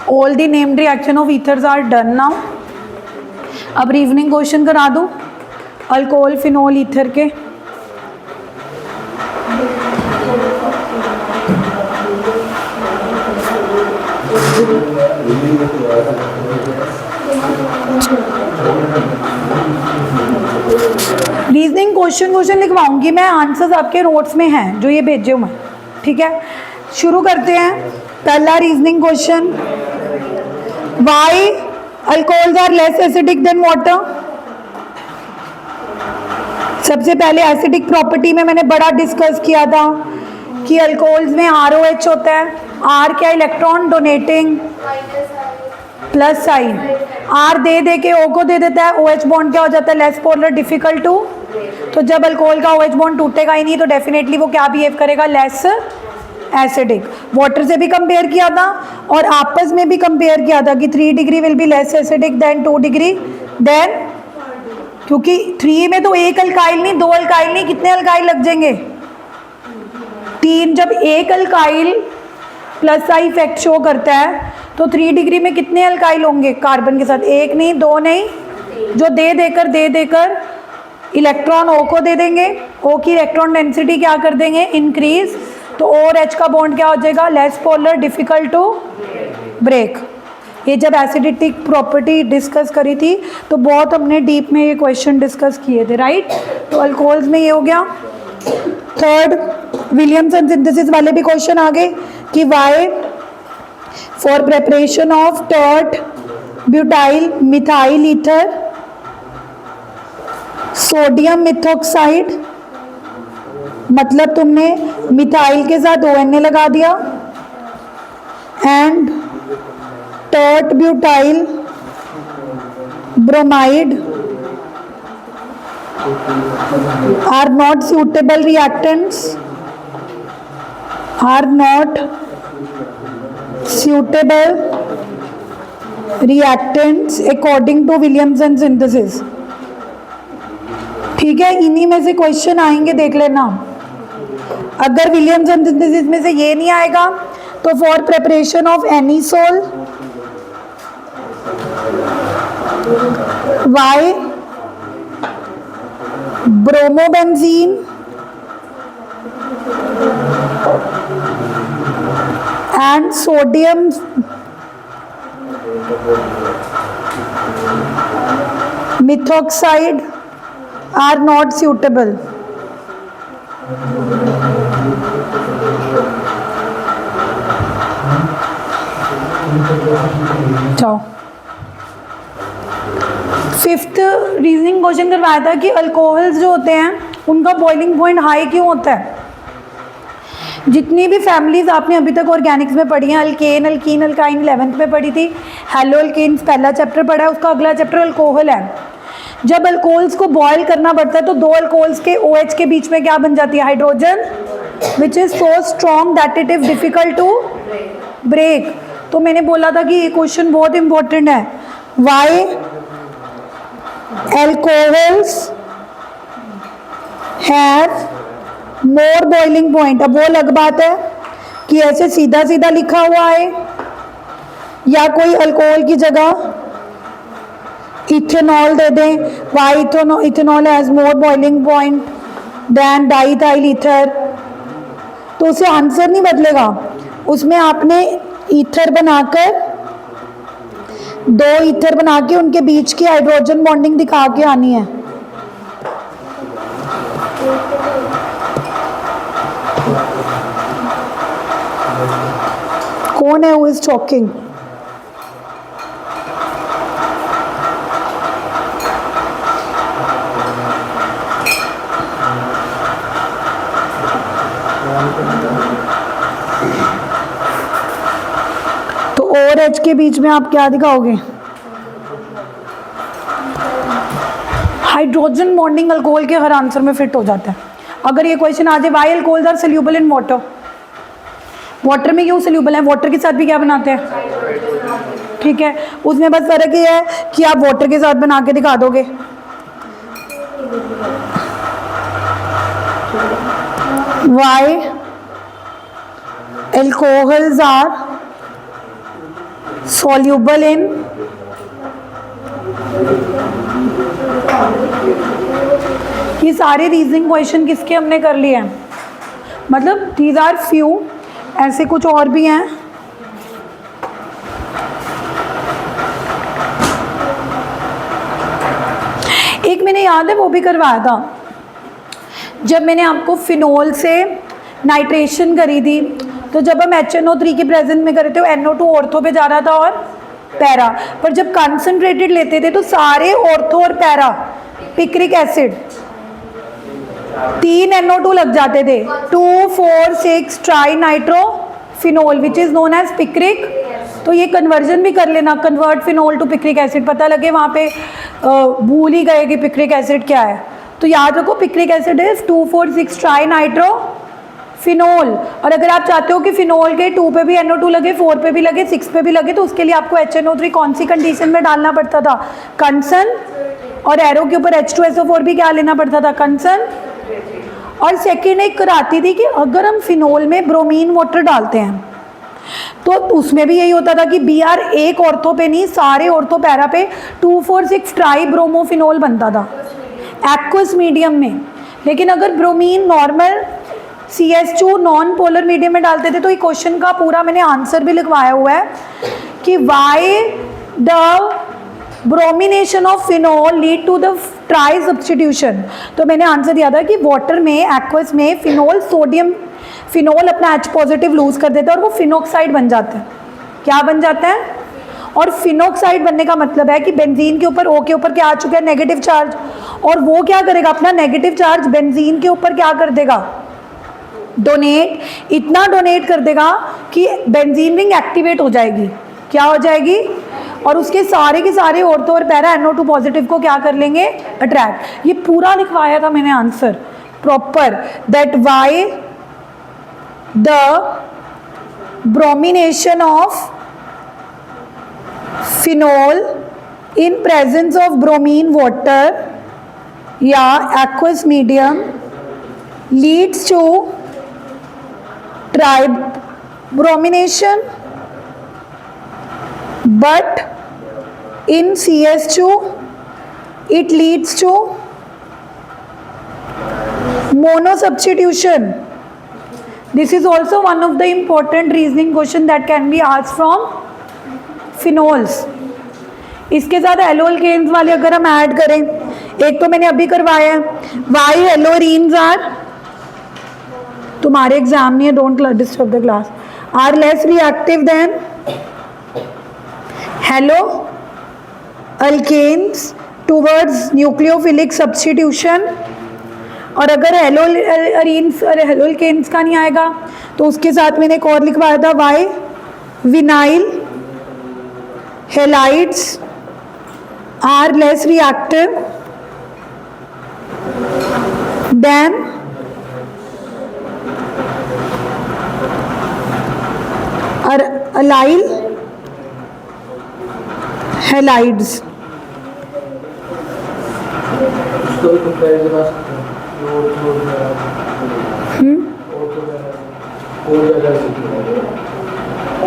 All the named reaction of ethers are done now. अब रीजनिंग क्वेश्चन करा दूं अल्कोहल फिनोल ईथर के। रीजनिंग क्वेश्चन लिखवाऊंगी मैं, आंसर्स आपके नोट्स में हैं जो ये भेजे हुए हैं, ठीक है। शुरू करते हैं। पहला reasoning question, why alcohols are less acidic than water. सबसे पहले एसिडिक प्रॉपर्टी में मैंने बड़ा डिस्कस किया था कि अल्कोहल्स में ROH होता है। R क्या, electron donating plus sign, R दे के O को दे देता है। OH बॉन्ड क्या हो जाता है, लेस पोलर, डिफिकल्ट टू। तो जब अल्कोहल का OH बॉन्ड टूटेगा ही नहीं तो डेफिनेटली वो क्या बिहेव करेगा, लेस एसिडिक। वाटर से भी कंपेयर किया था और आपस में भी कंपेयर किया था कि 3 degree will be less acidic than 2 degree then, क्योंकि 3 में तो एक अल्काइल नहीं, 2 अल्काइल नहीं, कितने अल्काइल लग जाएंगे, 3। जब एक alkyl plus I effect show करता है तो 3 डिग्री में कितने अल्काइल होंगे कार्बन के साथ, 1 नहीं, 2 नहीं, जो दे देकर इलेक्ट्रॉन O को दे देंगे। O की इलेक्ट्रॉन डेंसिटी क्या कर देंगे, इंक्रीज। तो O और H का बॉन्ड क्या हो जाएगा, less polar, difficult to break. ये जब एसिडिक प्रॉपर्टी डिस्कस करी थी तो बहुत हमने डीप में ये क्वेश्चन डिस्कस किए थे, राइट। तो अल्कोहल्स में ये हो गया। थर्ड, विलियमसन सिंथेसिस वाले भी क्वेश्चन आ गए कि why for preparation of tert butyl methyl ether sodium methoxide, मतलब तुमने मिथाइल के साथ ONA लगा दिया, and tert butyl bromide are not suitable reactants, are not suitable reactants according to Williamson synthesis। ठीक है, इन्हीं में से क्वेश्चन आएंगे, देख लेना। अगर विलियमसन सिंथेसिस में से ये नहीं आएगा तो for preparation of anisole why bromobenzene and sodium methoxide are not suitable। जाओ। फिफ्थ रीजनिंग क्वेश्चन करवाया था कि अल्कोहल्स जो होते हैं उनका बॉइलिंग पॉइंट हाई क्यों होता है। जितनी भी फैमिलीज आपने अभी तक ऑर्गेनिक्स में पढ़ी हैं, अल्केन, अल्कीन, अल्काइन 11th में पढ़ी थी, हेलो अल्केन्स पहला चैप्टर पढ़ा है, उसका अगला चैप्टर अल्कोहल है। जब अल्कोहल्स को बॉयल करना पड़ता है तो 2 अल्कोहल्स के OH के बीच में क्या बन जाती है, hydrogen, which is so strong that it is difficult to break. तो मैंने बोला था कि ये क्वेश्चन बहुत इंपॉर्टेंट है, Y alcohols have more boiling point। अब वो अलग बात है कि ऐसे सीधा सीधा लिखा हुआ है या कोई अल्कोहल की जगह इथेनॉल दे दें, why ethanol has more boiling point than diethyl ether, तो उसे आंसर नहीं बदलेगा। उसमें आपने ईथर बनाकर 2 ईथर बना के उनके बीच की हाइड्रोजन बॉन्डिंग दिखा के आनी है। कौन है हु इज टॉकिंग? तो और एच के बीच में आप क्या दिखाओगे? हाइड्रोजन बॉन्डिंग अल्कोहल के हर आंसर में फिट हो जाता है। अगर ये क्वेश्चन आ जाए why alcohols are soluble in water, water में क्यों सोल्यूबल है, वाटर के साथ भी क्या बनाते हैं, ठीक है, उसमें बस फर्क ये है कि आप वाटर के साथ बना के दिखा दोगे। Why alcohols are soluble in ये सारे रीजनिंग क्वेश्चन किसके हमने कर लिए हैं, मतलब दीज आर फ्यू, ऐसे कुछ और भी हैं। एक मैंने याद है वो भी करवाया था जब मैंने आपको फिनोल से नाइट्रेशन करी थी, तो जब हम HNO3 के प्रेजेंट में करे थे NO2 ऑर्थो पे जा रहा था और पैरा, पर जब कंसंट्रेटेड लेते थे तो सारे ऑर्थो और पैरा पिक्रिक एसिड 3 NO2 लग जाते थे, 2,4,6 tri nitro phenol which is known as picric. तो ये कन्वर्जन भी कर लेना, convert phenol to picric acid, पता लगे वहाँ पे भूल ही गए कि पिक्रिक एसिड क्या है, तो याद रखो picric acid is 2,4,6 tri nitro phenol. और अगर आप चाहते हो कि फिनोल के 2 पे भी NO2 लगे, 4 पे भी लगे, 6 पे भी लगे, तो उसके लिए आपको HNO3 कौन सी कंडीशन में डालना पड़ता था, कंसन, और एरो के ऊपर H2SO4 भी क्या लेना पड़ता था, कंसन। और सेकेंड एक कराती थी कि अगर हम फिनोल में ब्रोमीन वाटर डालते हैं तो उसमें भी यही होता था कि Br एक ऑर्थो पे नहीं सारे ऑर्थो पैरा पे 2,4,6 ट्राई ब्रोमोफिनोल बनता था एक्वस मीडियम में। लेकिन अगर bromine normal CH2 non polar medium में डालते थे, तो ये क्वेश्चन का पूरा मैंने आंसर भी लिखवाया हुआ है कि why the bromination of phenol lead to the tri substitution. तो मैंने आंसर दिया था कि वाटर में एक्वस में फिनोल सोडियम फिनोल अपना H पॉजिटिव लूज कर देता है और वो फिनोक्साइड बन जाता है। क्या बन जाता है, और फिनोक्साइड बनने का मतलब है कि बेंजीन के ऊपर O के ऊपर क्या आ चुका है, नेगेटिव चार्ज, और वो क्या करेगा, अपना नेगेटिव चार्ज बेंजीन के ऊपर क्या कर देगा, डोनेट, इतना डोनेट कर देगा कि बेंजीन रिंग एक्टिवेट हो जाएगी, क्या हो जाएगी, और उसके सारे के सारे ऑर्थो और पैरा NO2 पॉजिटिव को क्या कर लेंगे, अट्रैक्ट। ये पूरा लिखवाया था मैंने answer proper, that why the bromination of phenol in presence of bromine water या aqueous medium leads to tribromination, but in CH2 it leads to monosubstitution. This is also one of the important reasoning question that can be asked from phenols. इसके साथ एलोल्केन्स वाले अगर हम add करें, एक तो मैंने अभी करवाया है, वाई एलोरीन्स आर, तुम्हारे एग्जाम नहीं है, don't disturb the class, are less reactive than haloalkanes towards nucleophilic substitution. और अगर हेलोल्केन्स का नहीं आएगा तो उसके साथ मैंने एक और लिखवाया था, why vinyl halides are less reactive than allyl halides.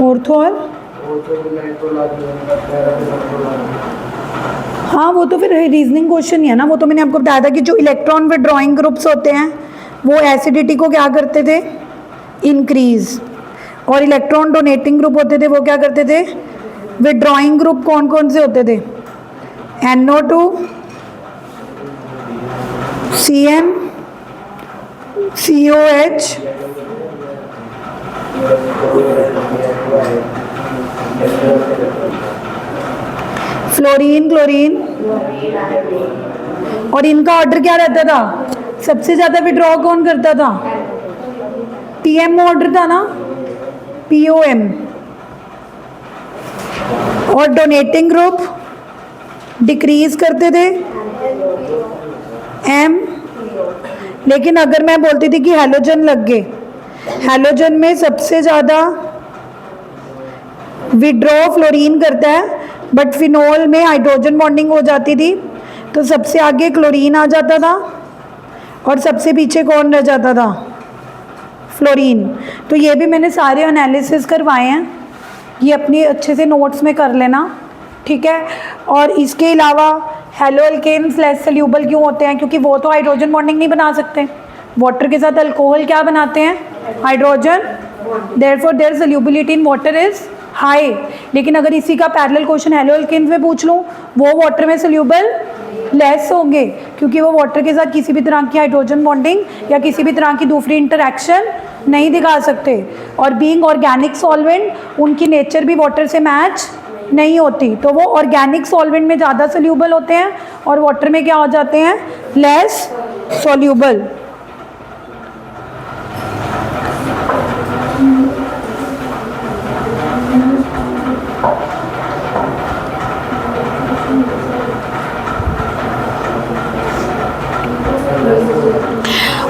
Ortho और हाँ, वो तो फिर रीजनिंग क्वेश्चन ही है ना, वो तो मैंने आपको बताया था कि जो इलेक्ट्रॉन विड्रॉइंग ग्रुप्स होते हैं वो एसिडिटी को क्या करते थे, इंक्रीज, और इलेक्ट्रॉन डोनेटिंग ग्रुप होते थे वो क्या करते थे, विड्रॉइंग ग्रुप कौन कौन से होते थे, NO2 CN COH fluorine chlorine, और इनका ऑर्डर क्या रहता था, सबसे ज़्यादा विड्रॉ कौन करता था, PM ऑर्डर था ना, POM, और डोनेटिंग ग्रुप डिक्रीज करते थे M, लेकिन अगर मैं बोलती थी कि हैलोजन लग गए, हैलोजन में सबसे ज़्यादा विड्रॉ फ्लोरीन करता है, बट फिनोल में हाइड्रोजन बॉन्डिंग हो जाती थी, तो सबसे आगे क्लोरीन आ जाता था और सबसे पीछे कौन रह जाता था? फ्लोरीन। तो ये भी मैंने सारे एनालिसिस करवाए हैं, ये अपनी अच्छे से नोट्स में कर लेना, ठीक है। और इसके अलावा हेलो अल्केन्स लेस सोल्यूबल क्यों होते हैं? क्योंकि वो तो हाइड्रोजन बॉन्डिंग नहीं बना सकते, वाटर के साथ अल्कोहल क्या बनाते हैं? Hydrogen, therefore their solubility in water is high. लेकिन अगर इसी का पैरेलल क्वेश्चन हेलो अल्केन्स में पूछ लूँ, वो वाटर में सोल्यूबल लेस होंगे, क्योंकि वो वाटर के साथ किसी भी तरह की हाइड्रोजन बॉन्डिंग या किसी भी तरह की दूसरी इंटरैक्शन नहीं दिखा सकते। और बीइंग ऑर्गेनिक सॉल्वेंट, उनकी नेचर भी वाटर से मैच नहीं होती, तो वो ऑर्गेनिक सॉल्वेंट में ज़्यादा सोल्यूबल होते हैं और वाटर में क्या हो जाते हैं? Less soluble.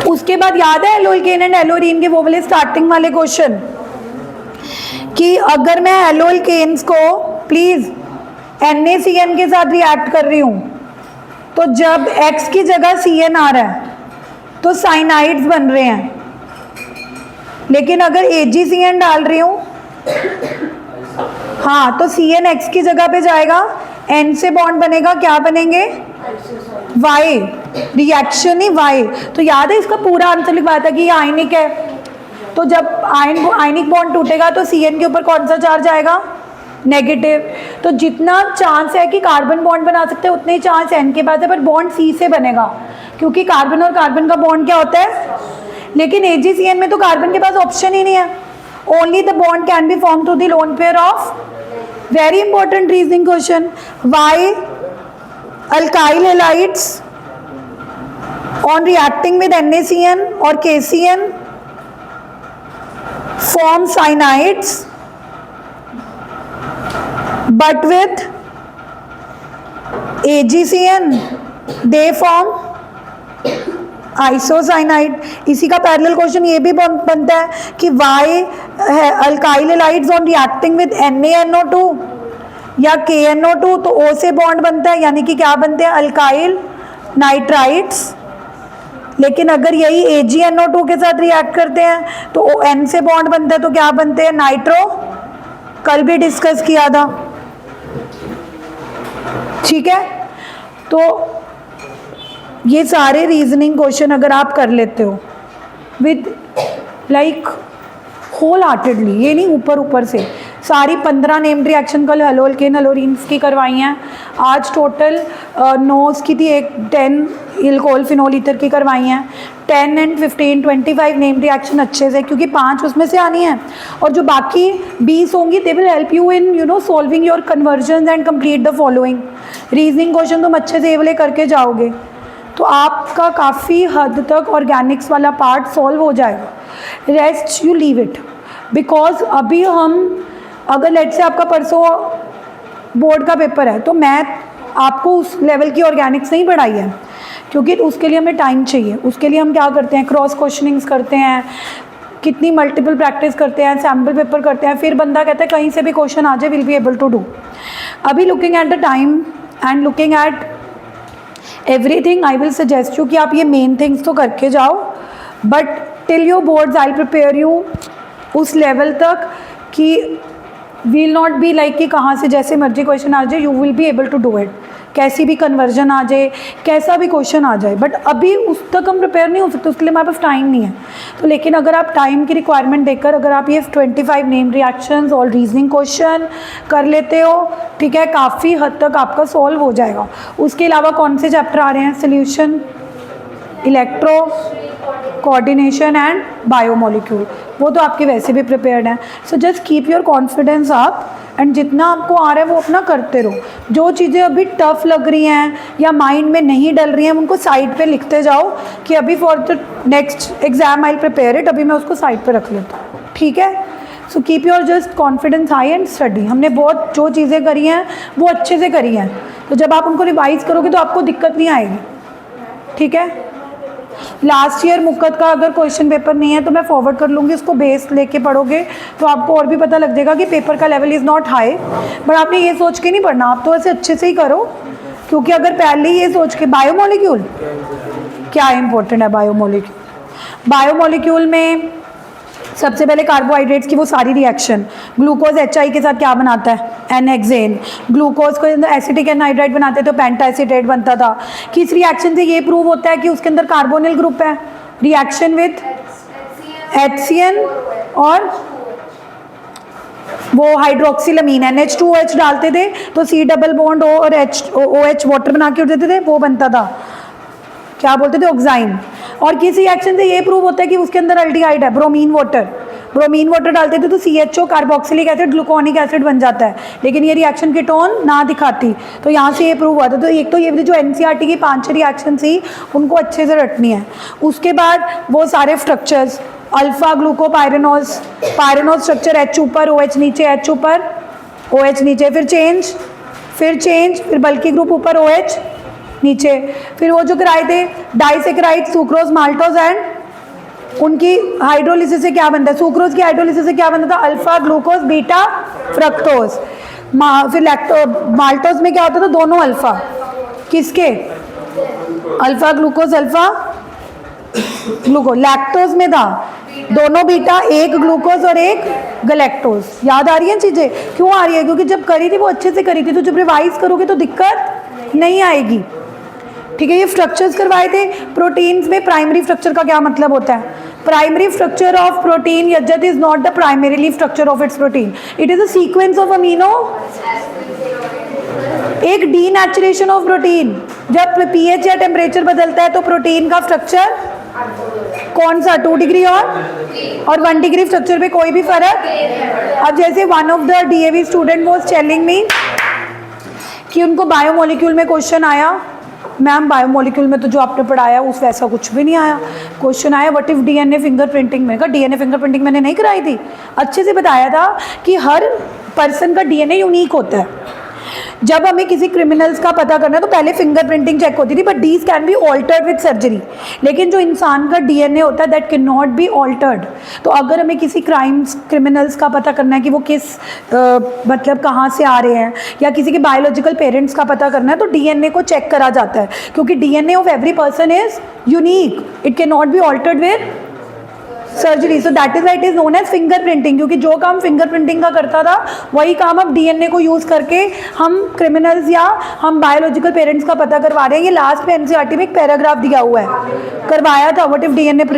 उसके बाद याद है एल्कोन एंड एलोरीन के वो वाले स्टार्टिंग वाले क्वेश्चन, कि अगर मैं एल्केन्स को प्लीज NaCN के साथ रिएक्ट कर रही हूँ, तो जब X की जगह CN आ रहा है तो साइनाइड्स बन रहे हैं, लेकिन अगर AgCN डाल रही हूँ, हाँ, तो CN X की जगह पे जाएगा, N से बॉन्ड बनेगा, क्या बनेंगे? Y, रिएक्शन ही Y। तो याद है इसका पूरा आंसर लिखवाया था कि ये आयनिक है, तो जब आयनिक बॉन्ड टूटेगा तो CN के ऊपर कौन सा चार्ज आएगा? नेगेटिव। तो जितना चांस है कि कार्बन बॉन्ड बना सकते हैं, उतने ही चांस N के पास है, पर बॉन्ड C से बनेगा, क्योंकि कार्बन और कार्बन का बॉन्ड क्या होता है? लेकिन AgCN में तो कार्बन के पास ऑप्शन ही नहीं है, only the bond can be form through the lone pair of, very important reasoning question, why alkyl halides on reacting with NaCN or KCN form cyanides, but with AgCN they form isocyanide. इसी का parallel question ये भी बनता है कि why alkyl halides on reacting with NaNO2 या KNO2, तो O से बॉन्ड बनता है, यानी कि क्या बनते हैं? Alkyl nitrides. लेकिन अगर यही AgNO2 के साथ रिएक्ट करते हैं तो N से बॉन्ड बनता है, तो क्या बनते हैं? नाइट्रो, कल भी डिस्कस किया था, ठीक है। तो ये सारे रीजनिंग क्वेश्चन अगर आप कर लेते हो विद लाइक होल हार्टेडली, ये नहीं ऊपर ऊपर से, सारी 15 नेम्ड रिएक्शन कल हेलो अल्केन एलोरीन्स की करवाई हैं, आज टोटल 9 की थी, एक 10 एल्कोहल फिनोल ईथर की करवाई हैं, 10 एंड 15 25 नेम्ड रिएक्शन अच्छे से, क्योंकि 5 उसमें से आनी है, और जो बाकी 20 होंगी they will help you in solving your conversion and complete the following reasoning question. तुम अच्छे से ये वाले करके जाओगे तो आपका काफ़ी हद तक ऑर्गेनिक्स वाला पार्ट सॉल्व हो जाएगा, rest you leave it, because अभी हम अगर लेट से आपका परसों बोर्ड का पेपर है तो मैथ आपको उस लेवल की ऑर्गेनिक्स नहीं पढ़ाई है, क्योंकि उसके लिए हमें टाइम चाहिए। उसके लिए हम क्या करते हैं? क्रॉस क्वेश्चनिंग्स करते हैं, कितनी मल्टीपल प्रैक्टिस करते हैं, सैम्पल पेपर करते हैं, फिर बंदा कहता है कहीं से भी क्वेश्चन आ जाए will be able to do. अभी looking at the time and looking at everything, I will suggest you कि आप ये मेन थिंग्स तो करके जाओ, but till your boards I prepare you उस लेवल तक कि विल नॉट बी लाइक कि कहाँ से जैसे मर्जी क्वेश्चन आ जाए, you will be able to do it, कैसी भी कन्वर्जन आ जाए, कैसा भी क्वेश्चन आ जाए, बट अभी उस तक हम प्रिपेयर नहीं हो सकते, उसके लिए हमारे पास टाइम नहीं है। तो लेकिन अगर आप टाइम की रिक्वायरमेंट देखकर अगर आप ये 25 नेम रिएक्शंस और रीजनिंग क्वेश्चन कर लेते हो, ठीक है, काफ़ी हद तक आपका सॉल्व हो जाएगा। उसके अलावा कौन से चैप्टर आ रहे हैं? Solution, electro, coordination and biomolecule, वो तो आपके वैसे भी प्रिपेयर्ड हैं। So just keep your confidence up and जितना आपको आ रहा है वो अपना करते रहो। जो चीज़ें अभी टफ लग रही हैं या माइंड में नहीं डल रही हैं उनको साइड पे लिखते जाओ कि अभी for the next exam I prepare it, अभी मैं उसको साइड पे रख लेता हूँ, ठीक है। So keep your just confidence high and study. हमने बहुत जो चीज़ें करी हैं वो अच्छे से करी हैं, तो जब आप उनको रिवाइज करोगे तो आपको दिक्कत नहीं आएगी, ठीक है। लास्ट ईयर मुक्कत का अगर क्वेश्चन पेपर नहीं है तो मैं फॉरवर्ड कर लूँगी, उसको बेस लेके पढ़ोगे तो आपको और भी पता लग जाएगा कि पेपर का level is not high. But आपने ये सोच के नहीं पढ़ना, आप तो ऐसे अच्छे से ही करो, क्योंकि अगर पहले ही ये सोच के बायोमोलिक्यूल क्या इंपॉर्टेंट है। बायोमोलिक्यूल में सबसे पहले कार्बोहाइड्रेट्स की वो सारी रिएक्शन, ग्लूकोज HI के साथ क्या बनाता है, एनहेक्सेन। ग्लूकोज को एसिटिक एनहाइड्राइड बनाते तो पेंटाएसिटेट बनता था। किस रिएक्शन से ये प्रूव होता है कि उसके अंदर कार्बोनिल ग्रुप है, रिएक्शन विथ HCN और वो हाइड्रोक्सिलमीन, NH2OH डालते थे तो C डबल बॉन्ड O और OH वाटर बना के उड़ देते थे, वो बनता था, क्या बोलते थे, ऑक्साइन। और किस रिएक्शन से ये प्रूव होता है कि उसके अंदर अल्डिहाइड है, ब्रोमीन वाटर डालते थे तो CHO carboxylic acid gluconic acid बन जाता है, लेकिन ये रिएक्शन कीटोन ना दिखाती, तो यहाँ से ये प्रूव हुआ था। तो एक तो ये जो NCERT की 5 रिएक्शन थी उनको अच्छे से रटनी है। उसके बाद वो सारे structures, alpha glucopyranose structure, H ऊपर OH नीचे, H ऊपर OH नीचे, फिर बल्कि ग्रुप ऊपर OH नीचे, फिर वो जो कराए थे डाइसेक्राइड, सुक्रोज, माल्टोज एंड उनकी हाइड्रोलिसिस से क्या बनता है, सुक्रोज की हाइड्रोलिसिस से क्या बनता था, अल्फा ग्लूकोज बीटा फ्रक्टोज। फिर माल्टोज में क्या होता था, दोनों अल्फा, किसके, alpha glucose alpha glucose. Lactose में था दोनों बीटा, एक ग्लूकोज और एक गलैक्टोज। याद आ रही है चीज़ें, क्यों आ रही है, क्योंकि जब करी थी वो अच्छे से करी थी, तो जब रिवाइज करोगे तो दिक्कत नहीं आएगी, ठीक है। ये स्ट्रक्चर्स करवाए थे। प्रोटीन्स में प्राइमरी स्ट्रक्चर का क्या मतलब होता है, प्राइमरी स्ट्रक्चर ऑफ प्रोटीन यज्ञत is not the primarily structure of its protein, it is a sequence of amino, एक डीनेचुरेशन ऑफ प्रोटीन। जब pH या टेम्परेचर बदलता है तो प्रोटीन का स्ट्रक्चर कौन सा, 2 डिग्री और 1 डिग्री स्ट्रक्चर पे कोई भी फर्क। अब जैसे one of the DAV student was telling me कि उनको बायोमोलिक्यूल में क्वेश्चन आया, मैम बायोमोलिक्यूल में तो जो आपने पढ़ाया उस वैसा कुछ भी नहीं आया। क्वेश्चन आया व्हाट इफ DNA फिंगरप्रिंटिंग। मैंने कहा DNA फिंगरप्रिंटिंग मैंने नहीं कराई थी, अच्छे से बताया था कि हर पर्सन का DNA यूनिक होता है। जब हमें किसी क्रिमिनल्स का पता करना है तो पहले फिंगरप्रिंटिंग चेक होती थी, but these can be altered with surgery. लेकिन जो इंसान का DNA होता है that can not be altered. तो अगर हमें किसी क्रिमिनल्स का पता करना है कि वो किस मतलब कहाँ से आ रहे हैं, या किसी के बायोलॉजिकल पेरेंट्स का पता करना है, तो DNA को चेक करा जाता है, क्योंकि DNA of every person is unique, it can not be altered with surgery. So that is why it is known as fingerprinting, क्योंकि जो काम फिंगरप्रिंटिंग का करता था वही काम अब DNA को यूज़ करके हम क्रिमिनल्स या हम बायोलॉजिकल पेरेंट्स का पता करवा रहे हैं। ये लास्ट में NCERT में एक पैराग्राफ दिया हुआ है, करवाया था व्हाट इफ DNA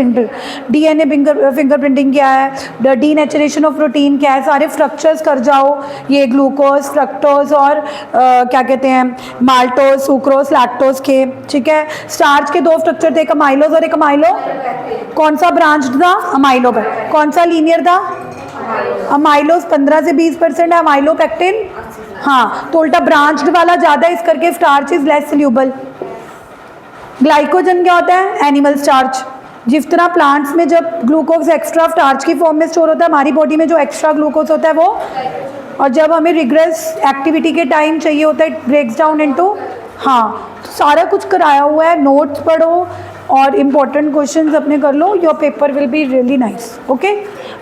फिंगरप्रिंटिंग क्या है, डीनेचुरेशन ऑफ प्रोटीन क्या है, सारे स्ट्रक्चर्स कर जाओ, ये ग्लूकोज, फ्रक्टोज और क्या कहते हैं माल्टोज, सुक्रोज, लैक्टोज के, ठीक है। स्टार्च के 2 स्ट्रक्चर थे, एक अमाइलोज और एक अमाइलो, कौन सा ब्रांच्ड था, अमाइलो पर, कौन सा लीनियर था, अमाइलोज 15 से 20% है, अमाइलोपेक्टिन, हाँ, तो उल्टा ब्रांच्ड वाला ज़्यादा, इस करके starch is less soluble. Glycogen क्या होता है, एनिमल स्टार्च। जिस तरह प्लांट्स में जब ग्लूकोज एक्स्ट्रा स्टार्च की फॉर्म में स्टोर होता है, हमारी बॉडी में जो एक्स्ट्रा ग्लूकोज होता है वो, और जब हमें रिग्रेस एक्टिविटी के टाइम चाहिए होता है इट ब्रेक्स डाउन इनटू, हाँ, तो सारा कुछ कराया हुआ है। नोट्स पढ़ो और इम्पोर्टेंट क्वेश्चंस अपने कर लो, your paper will be really nice, okay.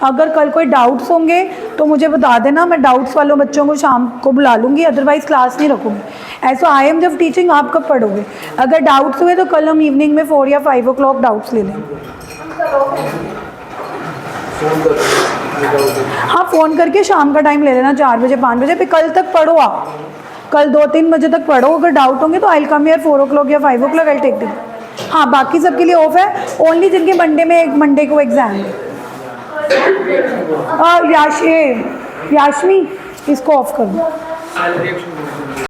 अगर कल कोई डाउट्स होंगे तो मुझे बता देना, मैं डाउट्स वालों बच्चों को शाम को बुला लूँगी, अदरवाइज़ क्लास नहीं रखूँगी। ऐसा आई एम जब टीचिंग, आप कब पढ़ोगे? अगर डाउट्स हुए तो कल हम इवनिंग में 4 या 5 o'clock डाउट्स ले लेंगे। हाँ, फ़ोन करके शाम का टाइम ले लेना, 4 बजे 5 बजे, फिर कल तक पढ़ो आप, कल 2-3 बजे तक पढ़ो। अगर डाउट होंगे तो I will come here 4 o'clock या 5 o'clock, I will take this. हाँ, बाकी सबके लिए ऑफ है, ओनली जिनके मंडे को एग्जाम है। याशमी, इसको ऑफ कर दो।